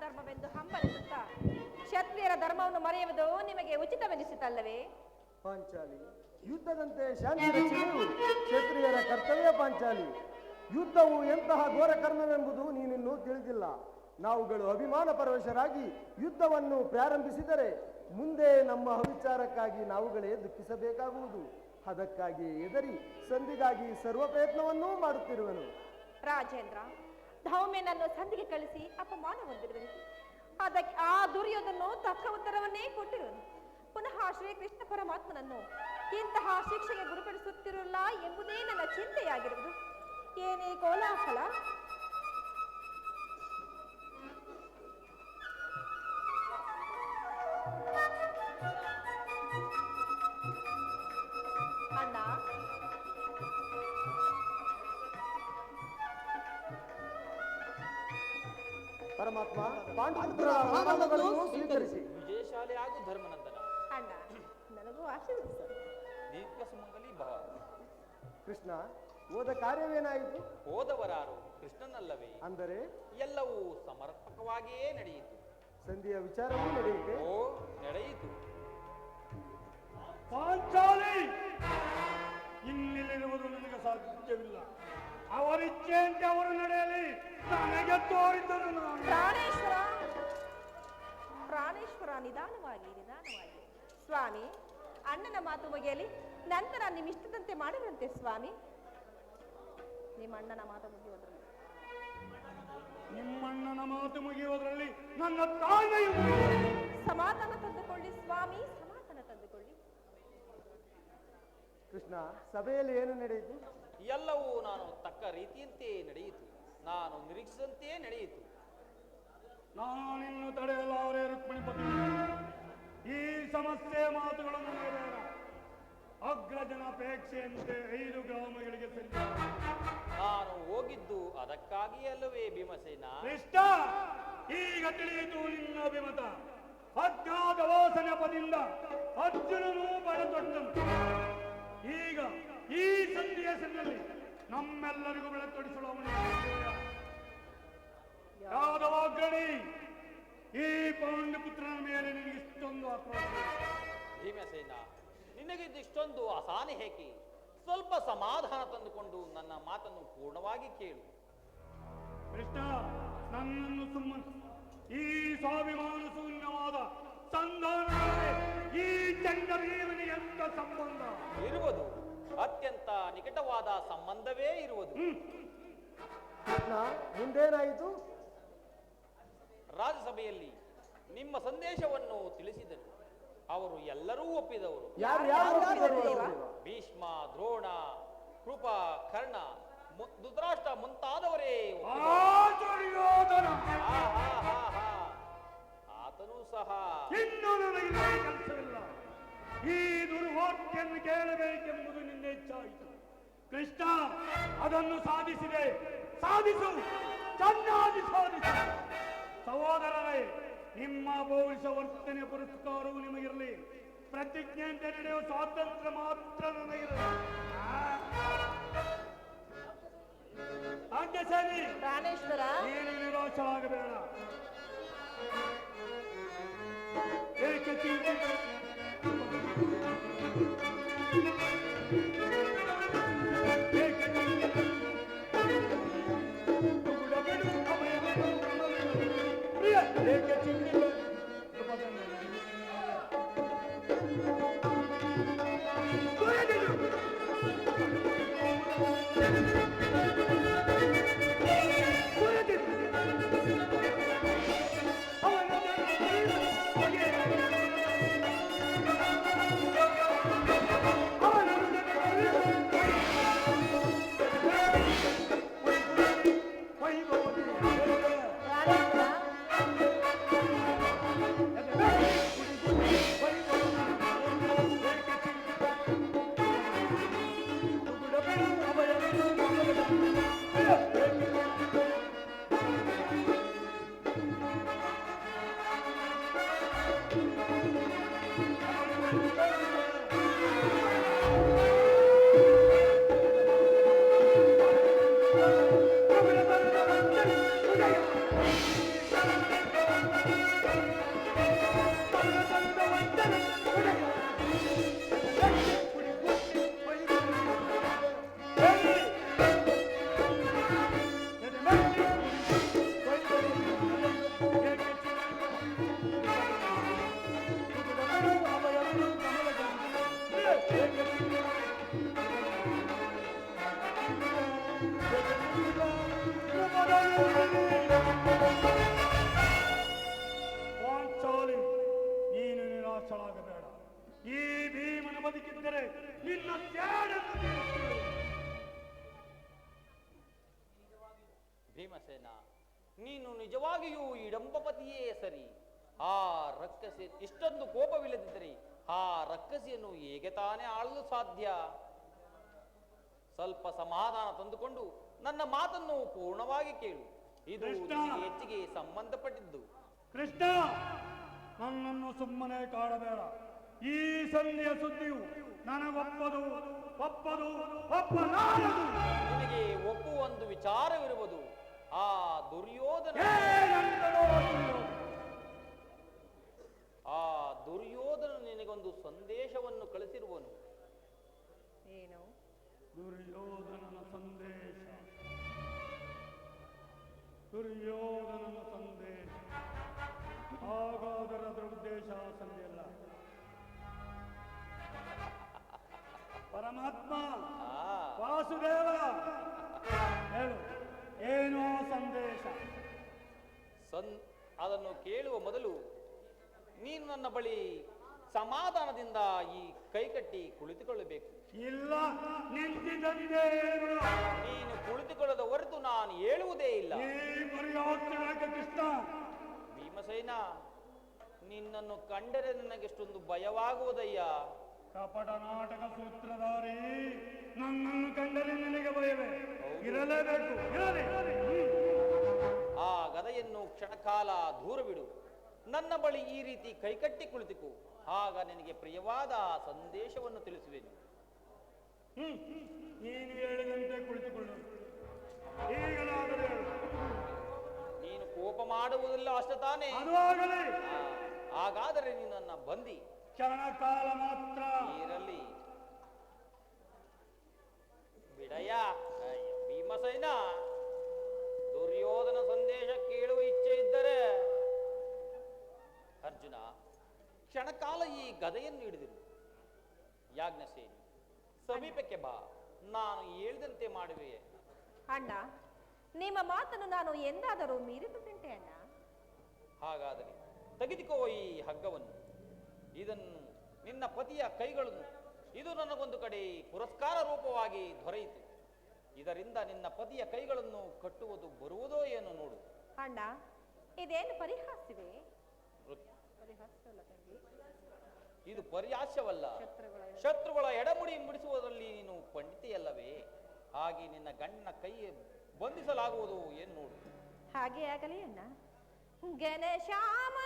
ಧರ್ಮವೆಂದು ಹಂಬಲಿಸುತ್ತಾ ಕ್ಷತ್ರಿಯರ ಧರ್ಮವನ್ನು ಮರೆಯುವುದು ನಿಮಗೆ ಉಚಿತವೆನಿಸಿತಲ್ಲವೇ? ಪಾಂಚಾಲಿ, ಯುದ್ಧದಂತೆ ಶಾಂತಿ ರಕ್ಷಣೆಯು ಕ್ಷತ್ರಿಯರ ಕರ್ತವ್ಯ. ಪಾಂಚಾಲಿ, ಯುದ್ಧವು ಎಂತಹ ಘೋರ ಕರ್ಮವೆಂಬುದು ನೀನಿನ್ನೂ ತಿಳಿದಿಲ್ಲ. ನಾವುಗಳು ಅಭಿಮಾನ ಪರವಶರಾಗಿ ಯುದ್ಧವನ್ನು ಪ್ರಾರಂಭಿಸಿದರೆ ಮುಂದೆ ನಮ್ಮ ವಿಚಾರಕ್ಕಾಗಿ ನಾವುಗಳೇ ದುಃಖಿಸಬೇಕಾಗುವುದು. ಅದಕ್ಕಾಗಿ ಎದರಿ ಸಂಧಿಗಾಗಿ ಸರ್ವ ಪ್ರಯತ್ನವನ್ನೂ ಮಾಡುತ್ತಿರುವೆನು. ರಾಜೇಂದ್ರ, ಧೌಮ್ಯನನ್ನು ಸಂಧಿಗೆ ಕಳಿಸಿ ಅಪಮಾನ ಹೊಂದಿರುವನು. ಅದಕ್ಕೆ ಆ ದುರ್ಯೋಧನು ತಕ್ಕ ಉತ್ತರವನ್ನೇ ಕೊಟ್ಟಿರುವನು. ಪುನಃ ಶ್ರೀಕೃಷ್ಣ ಪರಮಾತ್ಮನನ್ನು ಇಂತಹ ಶಿಕ್ಷೆಗೆ ಗುರುಪಡಿಸುತ್ತಿರಲ್ಲ ಎಂಬುದೇ ನನ್ನ ಚಿಂತೆಯಾಗಿರುವುದು. ಏನೇ ಕೋಲಾಹಲ! ಅಣ್ಣ, ಪರಮಾತ್ಮ, ಪಾಂಡುಪುತ್ರರ ಆನಂದಗಳನ್ನು ಸ್ವೀಕರಿಸಿ. ವಿಜಯಶಾಲಿ ಆಗು ಧರ್ಮನಂದನ. ಅಣ್ಣ, ನನಗೂ ಆಶೀರ್ವದಿಸು. ದೀರ್ಘ ಸುಮಂಗಲಿ ಭವ. ಕೃಷ್ಣ, ಹೋದ ಕಾರ್ಯವೇನಾಯಿತು? ಹೋದವರಾರು ಕೃಷ್ಣನಲ್ಲವೇ? ಅಂದರೆ ಎಲ್ಲವೂ ಸಮರ್ಪಕವಾಗಿಯೇ ನಡೆಯಿತು. ಸಂಧಿಯ ವಿಚಾರವೂ ನಡೆಯಿತೆ. ಓ, ನಡೆಯಿತು. ಪಾಂಚಾಲಿ, ಇನ್ನಿಲ್ಲಿರುವುದು ನನಗೆ ಸಾಧ್ಯವಿಲ್ಲ. ಅವರಿಚ್ಛೆಯಂತೆ ಅವರು ನಡೆಯಲಿ. ನನಗೆ ತೋರಿದ್ದನು ನಾನು. ಪ್ರಾಣೇಶ್ವರ, ಪ್ರಾಣೇಶ್ವರ, ನಿಧಾನವಾಗಿ ನಿಧಾನವಾಗಿ. ಸ್ವಾಮಿ, ಅಣ್ಣನ ಮಾತು ಮುಗಿಯಲಿ, ನಂತರ ನಿಮ್ಮಿಷ್ಟದಂತೆ ಮಾಡುವಂತೆ ಸ್ವಾಮಿ. ನಿಮ್ಮ ಅಣ್ಣನ ಮಾತು ಮುಗಿಯುವುದರಲ್ಲಿ ನಿಮ್ಮಣ್ಣನ ಮಾತು ಮುಗಿಯುವುದರಲ್ಲಿ ನನ್ನ ತಾಳ್ಮೆಯು. ಸಮಾಧಾನ ತಂದುಕೊಳ್ಳಿ ಸ್ವಾಮಿ, ಸಮಾಧಾನ ತಂದುಕೊಳ್ಳಿ. ಕೃಷ್ಣ, ಸಭೆಯಲ್ಲಿ ಏನು ನಡೆಯಿತು? ಎಲ್ಲವೂ ನಾನು ತಕ್ಕ ರೀತಿಯಂತೆ ನಡೆಯಿತು. ನಾನು ನಿರೀಕ್ಷಿಸಿದಂತೆಯೇ ನಡೆಯಿತು. ನಾನಿನ್ನು ತಡೆಯಲಾರೆ ರುಕ್ಮಿಣಿಪತಿ. ಈ ಸಮಸ್ಯೆ ಮಾತುಗಳನ್ನು ನೀಡೋಣ. ಅಗ್ರಜನ ಅಪೇಕ್ಷೆಯಂತೆ 5 ಗ್ರಾಮಗಳಿಗೆ ಸೆಲ್ಲ. ನಾನು ಹೋಗಿದ್ದು ಅದಕ್ಕಾಗಿ ಅಲ್ಲವೇ ಭೀಮಸೇನ? ಕೃಷ್ಣ, ಈಗ ತಿಳಿಯಿತು ನಿನ್ನ ಅಭಿಮತ. ಅಜ್ಞಾತ ವಾಸನೆ ಪದಿಂದ ಅರ್ಜುನನು ಬಡತೊಟ್ಟನು. ಈಗ ಈ ಸಂಧಿಯ ಹೆಸರಿನಲ್ಲಿ ನಮ್ಮೆಲ್ಲರಿಗೂ ಬೆಳತೊಡಿಸಲು ಅವನಿಗೆ ಯಾದವಾಗ್ರಣಿ, ಈ ಪಾಂಡುಪುತ್ರನ ಮೇಲೆ ನಿನಗೆ ಇಷ್ಟೊಂದು ಆಕ್ರೋಶ? ಭೀಮಸೇನ, ನಿನಗಿದಿಷ್ಟೊಂದು ಅಸಹನೆ ಏಕೆ? ಸ್ವಲ್ಪ ಸಮಾಧಾನ ತಂದುಕೊಂಡು ನನ್ನ ಮಾತನ್ನು ಪೂರ್ಣವಾಗಿ ಕೇಳು. ಕೃಷ್ಣ, ನನ್ನನ್ನು ಸುಮ್ಮನೆ ಈ ಸ್ವಾಭಿಮಾನ ಶೂನ್ಯವಾದ ಸಂಧಾನಕ್ಕೆ ಈ ಚಂಡಭೀಮನಿಗೆ ಎಂತ ಸಂಬಂಧ ಇರುವುದು? ಅತ್ಯಂತ ನಿಕಟವಾದ ಸಂಬಂಧವೇ ಇರುವುದು. ಕೃಷ್ಣ, ಮುಂದೇನಾಯಿತು? ರಾಜಸಭೆಯಲ್ಲಿ ನಿಮ್ಮ ಸಂದೇಶವನ್ನು ತಿಳಿಸಿದರು. ಅವರು ಎಲ್ಲರೂ ಒಪ್ಪಿದವರು. ಯಾರು ಯಾರು ಭೀಷ್ಮ, ದ್ರೋಣ, ಕೃಪ, ಕರ್ಣ, ಧೃತರಾಷ್ಟ್ರ ಮುಂತಾದವರೇ ದುರ್ಯೋಧನ ಆತನೂ ಸಹ. ಇನ್ನು ನನಗೆ ಕೆಲಸವಿಲ್ಲ. ಈ ದುರ್ವಾಕ್ಯನ್ನು ಕೇಳಬೇಕೆಂಬುದು ನಿನ್ನ ಹೆಚ್ಚಾಯಿತು. ಕೃಷ್ಣ, ಅದನ್ನು ಸಾಧಿಸಿದೆ. ಸಾಧಿಸು, ಚೆನ್ನಾಗಿ ಸಾಧಿಸು. ಸಹೋದರರೇ, ನಿಮ್ಮ ಪೌರುಷ ವರ್ತನೆ ಪುರಸ್ಕಾರವು ನಿಮಗಿರಲಿ. ಪ್ರತಿಜ್ಞೆಯಂತೆ ನಡೆಯುವ ಸ್ವಾತಂತ್ರ್ಯ ಮಾತ್ರ ನನಗಿರಲಿ. ಆಜ್ಞೆ ಸರಿ. ಪ್ರಾಣೇಶ್ವರ, ನೀನು ನಿರಾಶರಾಗಬೇಡ. ಏಕೆ ಚಿಂತೆ? ಏಕೆ ಚಿಂತೆ? ಗುಡಗಡು ಅಭಯವೆಂದು ಪ್ರಿಯ ಏಕೆ ಚಿಂತೆ? ಪಾಂಚಾಲಿ, ನೀನು ನಿರಾಶರಾಗಬೇಡ. ಈ ಭೀಮನ ಬದುಕಿದ್ದರೆ ನಿನ್ನ ತ್ಯಾಗವನ್ನು ತೀರಿಸುವೆ. ಭೀಮಸೇನ, ನೀನು ನಿಜವಾಗಿಯೂ ಈ ದಂಪತಿಯೇ ಸರಿ. ಆ ರಕ್ಕಸಿ ಇಷ್ಟೊಂದು ಕೋಪವಿಲ್ಲದಿದ್ದರೆ ಆ ರಕ್ಕಸಿಯನ್ನು ಹೇಗೆ ತಾನೇ ಆಳಲು ಸಾಧ್ಯ? ಸ್ವಲ್ಪ ಸಮಾಧಾನ ತಂದುಕೊಂಡು ನನ್ನ ಮಾತನ್ನು ಪೂರ್ಣವಾಗಿ ಕೇಳು. ಇದು ಕೃಷ್ಣ. ನಿನಗೆ ಹೆಚ್ಚಿಗೆ ಸಂಬಂಧಪಟ್ಟಿದ್ದು. ಕೃಷ್ಣ, ನನ್ನನ್ನು ಸುಮ್ಮನೆ ಕಾಡಬೇಡ. ಈ ಸಂಧಿಯ ಸುದ್ದಿಯು ನನಗೊಪ್ಪದು ಒಪ್ಪಲಾರದು. ನಿನಗೆ ಒಪ್ಪುವ ಒಂದು ವಿಚಾರವಿರುವುದು. ಆ ದುರ್ಯೋಧನ ಏನಂದನೋ ದುರ್ಯೋಧನ. ಆ ದುರ್ಯೋಧನ ನಿನಗೊಂದು ಸಂದೇಶವನ್ನು ಕಳಿಸಿರುವನು. ಏನು? ದುರ್ಯೋಧನನ ಸಂದೇಶ. ದುರ್ಯೋಧನನ ಸಂದೇಶ. ಹಾಗಾದರೆ ಅದರ ಉದ್ದೇಶ ಸಂಧಿಯಲ್ಲ. ಪರಮಾತ್ಮ, ವಾಸುದೇವ, ಹೇಳು, ಏನೋ ಸಂದೇಶ? ಅದನ್ನು ಕೇಳುವ ಮೊದಲು ನೀನು ನನ್ನ ಬಳಿ ಸಮಾಧಾನದಿಂದ ಈ ಕೈಕಟ್ಟಿ ಕುಳಿತುಕೊಳ್ಳಬೇಕು. ಇಲ್ಲ, ನಿಂತಿದ್ದಂತೆ ಹೇಳು. ನೀನು ಕುಳಿತುಕೊಳ್ಳದ ಹೊರತು ನಾನು ಹೇಳುವುದೇ ಇಲ್ಲ. ಈ ಮರ್ಯಾದೆಯಾಗ ಕೃಷ್ಣ. ಭೀಮಸೇನ, ನಿನ್ನನ್ನು ಕಂಡರೆ ನನಗೆಷ್ಟೊಂದು ಭಯವಾಗುವುದಯ್ಯ. ಕಪಟ ನಾಟಕ ಸೂತ್ರಧಾರಿ, ನನ್ನನ್ನು ಕಂಡರೆ ನಿನಗೆ ಭಯವೇ? ಇರಲೇಬೇಕು, ಇರಲಿ. ಆ ಗದೆಯನ್ನು ಕ್ಷಣಕಾಲ ದೂರವಿಡು. ನನ್ನ ಬಳಿ ಈ ರೀತಿ ಕೈಕಟ್ಟಿ ಕುಳಿತುಕು. ಆಗ ನಿನಗೆ ಪ್ರಿಯವಾದ ಸಂದೇಶವನ್ನು ತಿಳಿಸುವೆನು. ನೀನು ಹೇಳಿದಂತೆ ಕುಳಿತುಕೊಳ್ಳು. ಈಗಲಾದರೆ ನೀನು ಕೋಪ ಮಾಡುವುದಿಲ್ಲ ಅಷ್ಟ ತಾನೇ? ಅದು ಆಗಲಿ. ಹಾಗಾದರೆ ನೀನು ನನ್ನ ಬಂದಿ. ಕ್ಷಣಕಾಲ ಮಾತ್ರ. ಇರಲಿ ಬಿಡಯ್ಯ. ಅಯ್ಯ, ಭೀಮಸೇನ, ದುರ್ಯೋಧನ ಸಂದೇಶ ಕೇಳುವ ಇಚ್ಛೆ ಇದ್ದರೆ ಅರ್ಜುನ ಕ್ಷಣಕಾಲ ಈ ಗದೆಯನ್ನು ಹಿಡಿದಿರು. ಯಾಜ್ಞಸೇನಿ, ಸಮೀಪಕ್ಕೆ ಬಾ, ನಾನು ಹೇಳಿದಂತೆ ಮಾಡುವೆಯೇ. ಅಣ್ಣ, ನಿಮ್ಮ ಮಾತನ್ನು ನಾನು ಎಂದಾದರೂ ಮೀರಿದುಂಟೆ ಅಣ್ಣ. ಹಾಗಾದರೆ ತೆಗೆದುಕೋ ಈ ಹಗ್ಗವನ್ನು, ಇದನ್ನು ನಿನ್ನ ಪತಿಯ ಕೈಗಳನ್ನು. ಇದು ನನಗೊಂದು ಕಡೆ ಪುರಸ್ಕಾರ ರೂಪವಾಗಿ ದೊರೆಯಿತು. ಇದರಿಂದ ನಿನ್ನ ಪತಿಯ ಕೈಗಳನ್ನು ಕಟ್ಟುವುದು ಬರುವುದೋ ಏನು ನೋಡು. ಅಣ್ಣ, ಇದೇನು ಪರಿಹಾಸ್ಯವೇ? ಪರಿಹಾಸ್ಯವಲ್ಲ ತಂಗಿ. ಇದು ಪರಿಹಾಸ್ಯವಲ್ಲ, ಶತ್ರುಗಳ ಶತ್ರುಗಳ ಎಡಮುಡಿ ಮುಡಿಸುವುದರಲ್ಲಿ ನೀನು ಪಂಡಿತೆಯಲ್ಲವೇ? ಹಾಗೆ ನಿನ್ನ ಗಂಡನ ಕೈ ಬಂಧಿಸಲಾಗುವುದು ಏನು ನೋಡು. ಹಾಗೆ ಆಗಲಿ ಅಣ್ಣ. ಘನಶ್ಯಾಮ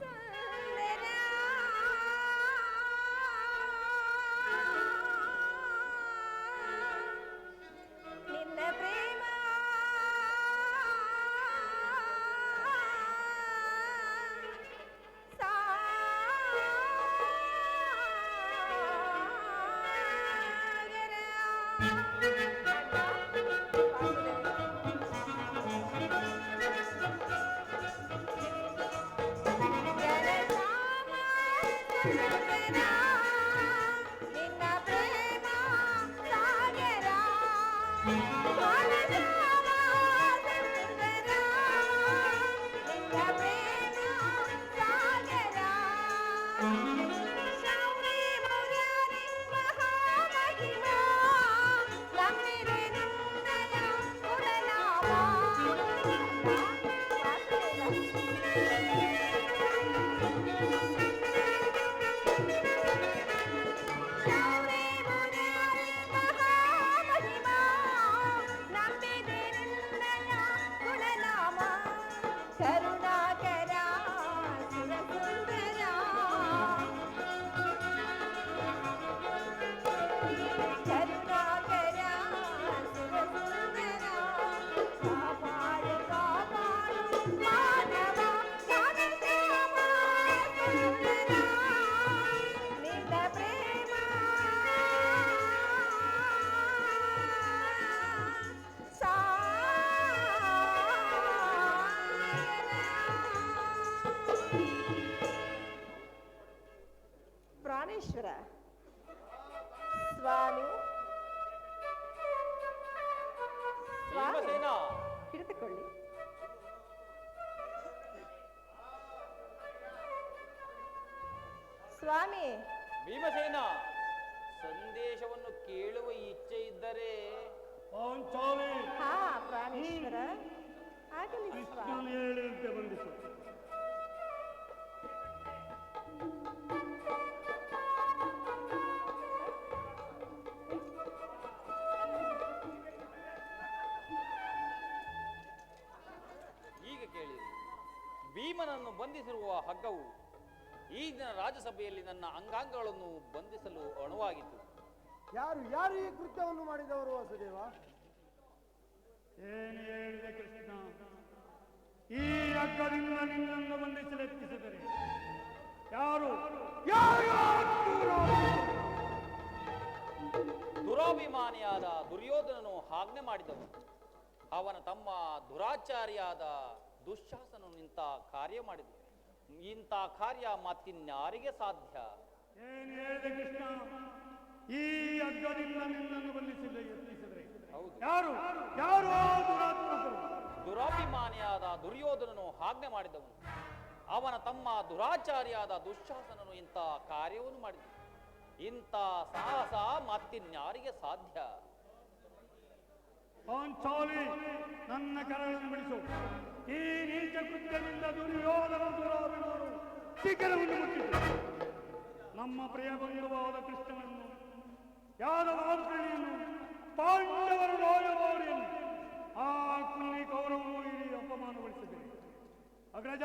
ಸುಂದರ ನಿನ್ನ ಪ್ರೇಮ ಪ್ರಾಣೇಶ್ವರ ಸ್ವಾಮಿ, ಭೀಮಸೇನ, ಹಿಡಿದುಕೊಳ್ಳಿ. ಸ್ವಾಮಿ, ಭೀಮಸೇನ, ಸಂದೇಶವನ್ನು ಕೇಳುವ ಇಚ್ಛೆ ಇದ್ದರೆ ಪಾಂಚಾಲಿ, ಹಾ ಪ್ರಾಣೇಶ್ವರ, ಆಗಲಿ ಕೃಷ್ಣನು ಸ್ವಾಮಿ. ಹೇಳಿದಂತೆ ಬಂಧಿಸು. ಈಗ ಕೇಳಿರಿ. ಭೀಮನನ್ನು ಬಂಧಿಸಿರುವ ಹಗ್ಗವು ಈ ದಿನ ರಾಜ್ಯಸಭೆಯಲ್ಲಿ ನನ್ನ ಅಂಗಾಂಗಗಳನ್ನು ಬಂಧಿಸಲು ಅಣುವಾಗಿತ್ತು. ಯಾರು ಈ ಕೃತ್ಯವನ್ನು ಮಾಡಿದವರು ವಸುದೇವ? ಏನು ಹೇಳಿದೆ ಕೃಷ್ಣ? ಈ ಹಗ್ಗದಿಂದ ನಿನ್ನನ್ನು ಬಂಧಿಸಲೆತ್ತಿಸಿದರೆ ಯಾರು ದುರಾಭಿಮಾನಿಯಾದ ದುರ್ಯೋಧನನು ಆಜ್ಞೆ ಮಾಡಿದನು. ಅವನ ತಮ್ಮ ದುರಾಚಾರಿಯಾದ ದುಶ್ಯಾಸನನು ಇಂಥ ಕಾರ್ಯ ಮಾಡಿದನು. ಇಂಥ ಕಾರ್ಯ ಮತ್ತಿನ್ಯಾರಿಗೆ ಸಾಧ್ಯ? ಏನು ಹೇಳಿದೆ ಕೃಷ್ಣ? ಈ ಹಗ್ಗದಿಂದ ನಿನ್ನನ್ನು ಎತ್ತಿಸಿದರೆ ಹೌದು, ಯಾರು ಯಾರು ಆ ದುರಾತ್ಮಕರು? ದುರಾಭಿಮಾನಿಯಾದ ದುರ್ಯೋಧನನು ಆಜ್ಞೆ ಮಾಡಿದವನು. ಅವನ ತಮ್ಮ ದುರಾಚಾರಿಯಾದ ದುಶ್ಯಾಸನನು ಇಂಥ ಕಾರ್ಯವನ್ನು ಮಾಡಿದನು. ಇಂಥ ಸಾಹಸ ಮತ್ತಿನ್ಯಾರಿಗೆ ಸಾಧ್ಯ? ಪಾಂಚಾಲಿ, ನನ್ನ ಕರಗಳನ್ನು ಬಿಡಿಸು. ಈ ನೀಚ ಕೃತ್ಯದಿಂದ ದುರ್ಯೋಧನ ದುರಾಭಿಮಾನವು ಶಿಖರವನ್ನು ಮುಟ್ಟಿತು. ನಮ್ಮ ಪ್ರಿಯ ಬಂಧುವಾದ ಕೃಷ್ಣನನ್ನು, ಯಾದವಾರ್ಕಣಿಯನ್ನು, ಪಾಂಡವರ ರಾಜಮೌಳಿಯನ್ನು, ಆ ಕುಲ್ಲಿ ಕೌರವನು ಇಡೀ ಅಪಮಾನಗೊಳಿಸಿದ್ದೇನೆ. ಅಗ್ರಜ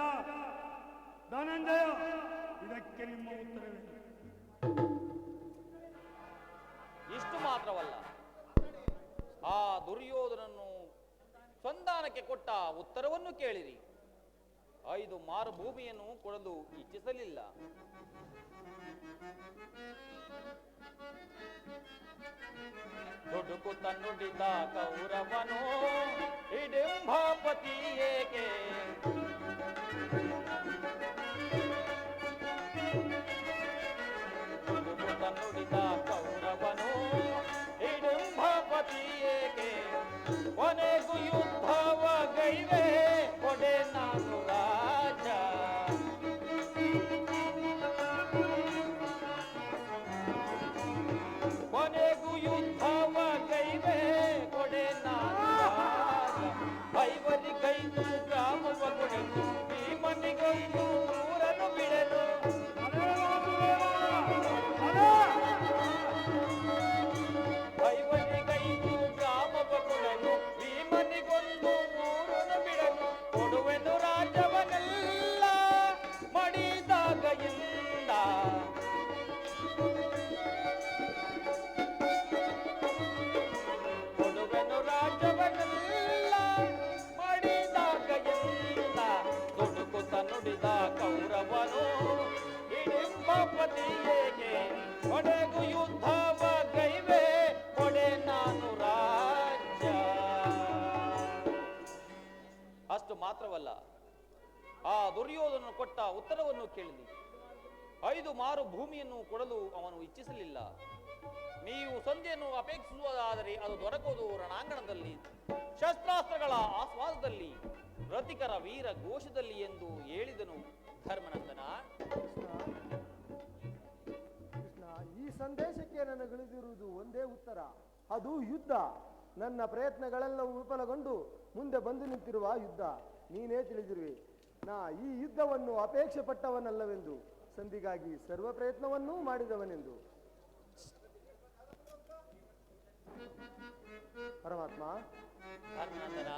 ಧನಂಜಯ, ಇದಕ್ಕೆ ನಿಮ್ಮ ಉತ್ತರವೇನು? ಇಷ್ಟು ಮಾತ್ರವಲ್ಲ, ಆ ದುರ್ಯೋಧನನ್ನು ಸಂಧಾನಕ್ಕೆ ಕೊಟ್ಟ ಉತ್ತರವನ್ನು ಕೇಳಿರಿ. 5 ಮಾರು ಭೂಮಿಯನ್ನು ಕೊಡಲು ಇಚ್ಛಿಸಲಿಲ್ಲ. ದುಡುಕುತ್ತ ನುಡಿದ ಕೌರವನು ಹಿಡಿಂಬಾಪತಿ ಏಕೆ, ದುಡುಕುತ್ತ ನುಡಿದ ಕೌರವನು ಹಿಡಿಂಬಾಪತಿ ಏಕೆ, ಕೊನೆಗೂ ಯುದ್ಧವ ಗೈವೆ ಕೊಡೆ ನಾನು ರಾಜ, ಕೊನೆಗೂ ಯುದ್ಧವ ಗೈವೆ ಕೊಡೆ ನಾನು ರಾಜ, ಐವರಿಗೈದು ಗ್ರಾಮವ ಕೊಡೆನು ಭೀಮನಿಗೊಂದು ಊರನ್ನು ಬಿಡೆನು, ಐವರಿಗೈದು ಗ್ರಾಮವ ಕೊಡೆನು ಭೀಮನಿಗೊಂದು ಊರನ್ನು ಬಿಡನು, ಕೊಡುವೆನು ರಾಜವನೆಲ್ಲ ಮಡಿದಾಗ ಇಲ್ಲ, ಕೊಡುವೆನು ರಾಜವನೆಲ್ಲ ಮಡಿದಾಗ ಇಲ್ಲ, ದುಡುಕುತ್ತ ನುಡಿದ ಕೌರವನು ಹಿಡಿಂಬಾಪತಿಯೇಗೆ, ಕೊನೆಗೂ ಯುದ್ಧವ ಗೈವೆ ಕೊಡೆ ನಾನು ರಾಜ್ಯ. ಅಷ್ಟು ಮಾತ್ರವಲ್ಲ, ಆ ದುರ್ಯೋಧನನು ಕೊಟ್ಟ ಉತ್ತರವನ್ನು ಕೇಳಿದೆ. 5 ಮಾರು ಭೂಮಿಯನ್ನು ಕೊಡಲು ಅವನು ಇಚ್ಛಿಸಲಿಲ್ಲ. ನೀವು ಸಂಧಿಯನ್ನು ಅಪೇಕ್ಷಿಸುವುದಾದರೆ ಅದು ದೊರಕುವುದು ರಣಾಂಗಣದಲ್ಲಿ, ಶಸ್ತ್ರಾಸ್ತ್ರಗಳ ಆಸ್ವಾದದಲ್ಲಿ, ರತಿಕರ ವೀರ ಘೋಷದಲ್ಲಿ ಎಂದು ಹೇಳಿದನು ಧರ್ಮನಂದನ. ಕೃಷ್ಣ, ಈ ಸಂದೇಶಕ್ಕೆ ನನಗಳಿದಿರುವುದು ಒಂದೇ ಉತ್ತರ, ಅದು ಯುದ್ಧ. ನನ್ನ ಪ್ರಯತ್ನಗಳೆಲ್ಲವೂ ವಿಫಲಗೊಂಡು ಮುಂದೆ ಬಂದು ನಿಂತಿರುವ ಯುದ್ಧ. ನೀನೇ ತಿಳಿದಿರುವೆ, ನಾ ಈ ಯುದ್ಧವನ್ನು ಅಪೇಕ್ಷೆ ಪಟ್ಟವನಲ್ಲವೆಂದು, ಸಂಧಿಗಾಗಿ ಸರ್ವ ಪ್ರಯತ್ನವನ್ನೂ ಮಾಡಿದವನೆಂದು. ಪರಮಾತ್ಮ, ಧರ್ಮನಂದನ,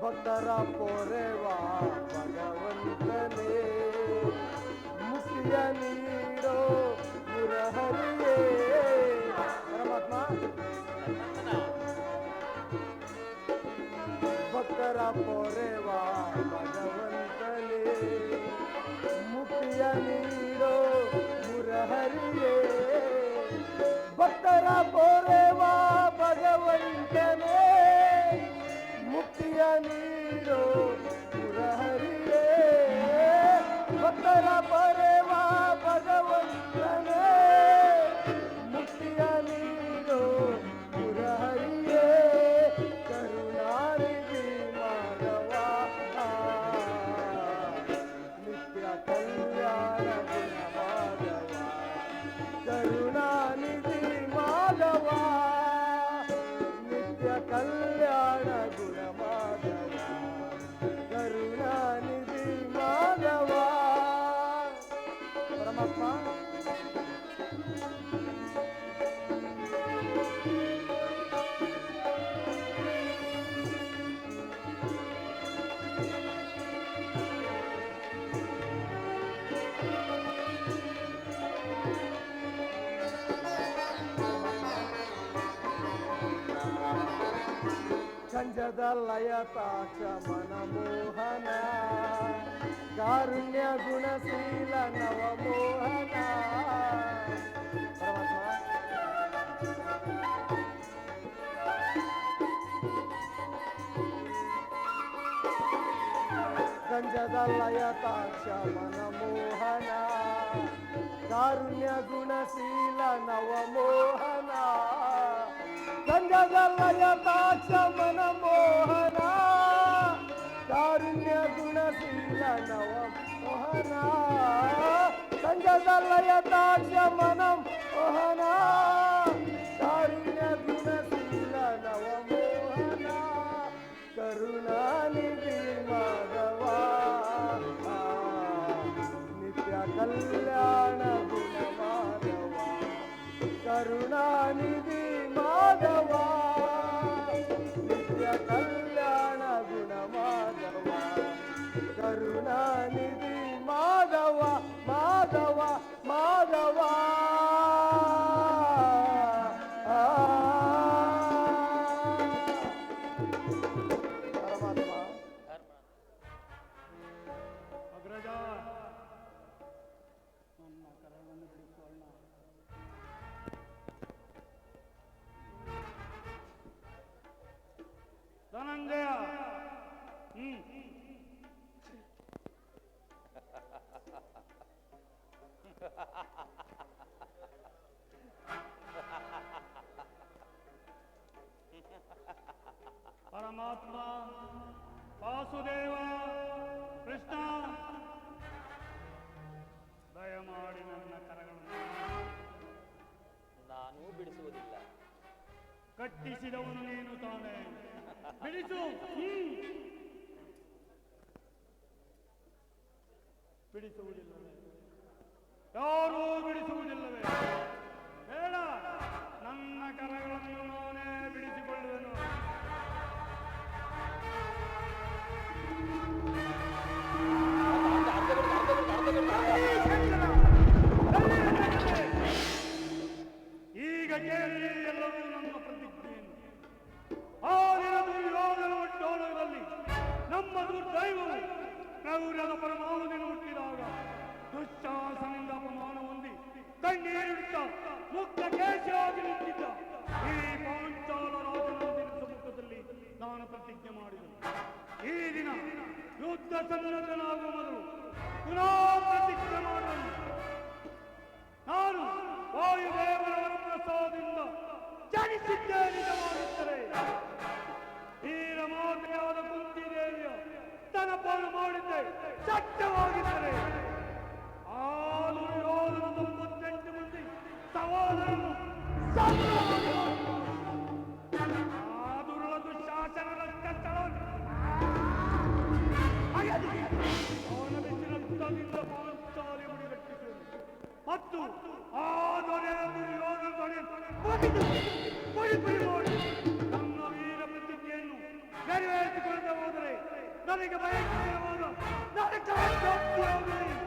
ಭಕ್ತರ ಪೊರೆವಾ ಭಗವಂತನೇ, ಮುಕ್ತಿಯ ನೀಡೋ ಮುರಹರಿಯೇ. ಪರಮಾತ್ಮ, ಧರ್ಮನಂದನ, ಭಕ್ತರ ಪೊರೆವಾ ಭಗವಂತನೇ, ಮುಕ್ತಿಯ ನೀಡೋ ಮುರಹರಿಯೇ. ಭಕ್ತರ ಪೊರೆವಾ ಭಗವಂತನೇ, ಮುಕ್ತಿಯ ನೀಡೋ ಮುರಹರಿಯೇ. ಭಕ್ತರ ಪೊರೆವಾ ಭಗವಂತನೇ, ಮುಕ್ತಿಯ ನೀಡೋ ಮುರಹರಿಯೇ. ಕರುಣಾನಿಧಿ ಮಾಧವ, ನಿತ್ಯ ಕಲ್ಯಾಣ ಗುಣ ಮಾಧವ, ಕರುಣಾನಿಧಿ ಮಾಧವ, ನಿತ್ಯ ಕಲ್ಯಾಣ ಗುಣ ಮಾಧವ, ಕರುಣಾನಿಧಿ ಮಾಧವ. ಪರಮಾತ್ಮ, ಕಂಜದ ಲಯತಾಕ್ಷ ಮನಮೋಹನ, ಕಾರುಣ್ಯ ಗುಣಶೀಲ ನವಮೋಹನ. ಕಂಜದ ಲಯತಾಕ್ಷ ಮನಮೋಹನ, ಕಾರುಣ್ಯ ಗುಣಶೀಲ ನವಮೋಹನ. ಕಂಜದ ಲಯತಾಕ್ಷ ಮನಮೋಹನ, ಕಾರುಣ್ಯ ಗುಣಶೀಲ ನವಮೋಹನ. ಕಂಜದ ಲಯತಾಕ್ಷ ಮನಮೋಹನ, ಕಾರುಣ್ಯ ಗುಣಶೀಲ ನವಮೋಹನ. ಕರುಣಾನಿಧಿ ಮಾಧವ, ನಿತ್ಯ ಕಲ್ಯಾಣ ಗುಣ ಮಾಧವ, ಕರುಣಾನಿಧಿ ಮಾಧವ, ನಿತ್ಯ ಕಲ್ಯಾಣ ಗುಣ ಮಾಧವ, ಕರುಣಾನಿಧಿ ಮಾಧವ, ಮಾಧವ ಮಾಧವ. ಪರಮಾತ್ಮ, ವಾಸುದೇವ, ಕೃಷ್ಣ, ದಯಮಾಡಿ ನನ್ನ ಕರಗಳನ್ನು ನಾನೂ ಬಿಡಿಸುವುದಿಲ್ಲ. ಕಟ್ಟಿಸಿದವನು ನೀನು ತಾನೇ, ಬಿಡಿಸು. ಬಿಡಿಸುವುದಿಲ್ಲವೇ? ಯಾರೂ ಬಿಡಿಸುವುದಿಲ್ಲವೇ? ಬೇಡ, ನನ್ನ ಕರಗಳನ್ನು ನಾನೇ ಬಿಡಿಸಿಕೊಳ್ಳುವೆನು. ಈಗ ಕೇಳಿ ಎಲ್ಲರೂ ನಮ್ಮ ಪ್ರತಿಜ್ಞೆಯನ್ನು. ಆ ದಿನ ದುರ್ಯೋಧನ ಒಟ್ಟೋಲದಲ್ಲಿ ನಮ್ಮ ದುರ್ದೈವವು ಕ್ರೌರ್ಯದ ಪರಮಾವಧಿಯನ್ನು ಹುಟ್ಟಿದಾಗ ದುಶ್ಶಾಸನಿಂದ ಅಪಮಾನ ಹೊಂದಿ ಕಣ್ಣೀರಿಡುತ್ತಾ ಮುಕ್ತ ಕೇಶವಾಗಿ ನಿಂತಿದ್ದ ಈ ಪಾಂಚಾಲ ರಾಜನ ಸಮ್ಮುಖದಲ್ಲಿ ನಾನು ಪ್ರತಿಜ್ಞೆ ಮಾಡಿದೆನು. ಈ ದಿನ ಯುದ್ಧ ಸನ್ನದ್ಧನಾಗುವ ಮೊದಲು ಪುನಃ ಪ್ರತಿಜ್ಞೆ ಮಾಡುವೆನು. ನಾನು ವಾಯುದೇವರ ವರಪ್ರಸಾದದಿಂದ ಜನಿಸಿದ್ದೇ ನಿಜವಾಗಿದ್ದರೆ ವೀರ ಮಾತೆಯಾದ ಕುಂತಿದೇವಿಯ ತನಪಾಲು ಮಾಡಿದ್ದೆ ಸತ್ಯವಾಗಿದ್ದರೆ ಆ ದುರ್ಯೋಧನ 98 ಮಂದಿ ಸಹೋದರನು ಆ ದುರುಳ ದುಶ್ಶಾಸನದ ಕತ್ತಲನ್ನು ಅವನ ಬಿಸಿಲುತ್ತದಿಂದ ಪಾಂಚಾಲಿ ಮುಡಿಗಟ್ಟಿಸುವುದು ಮತ್ತು ಆ ದೊರೆಯ ದುರ್ಯೋಧನ ದೊರೆ ಪುಡಿ ಮಾಡಿ ನನ್ನ ವೀರ ಪ್ರತಿಜ್ಞೆಯನ್ನು ನೆರವೇರಿಸಿಕೊಳ್ಳದೆ ಹೋದರೆ ನನಗೆ ಭಯಂಕರವಾದ ನರಕ ಪ್ರಾಪ್ತಿಯಾಗುತ್ತದೆ.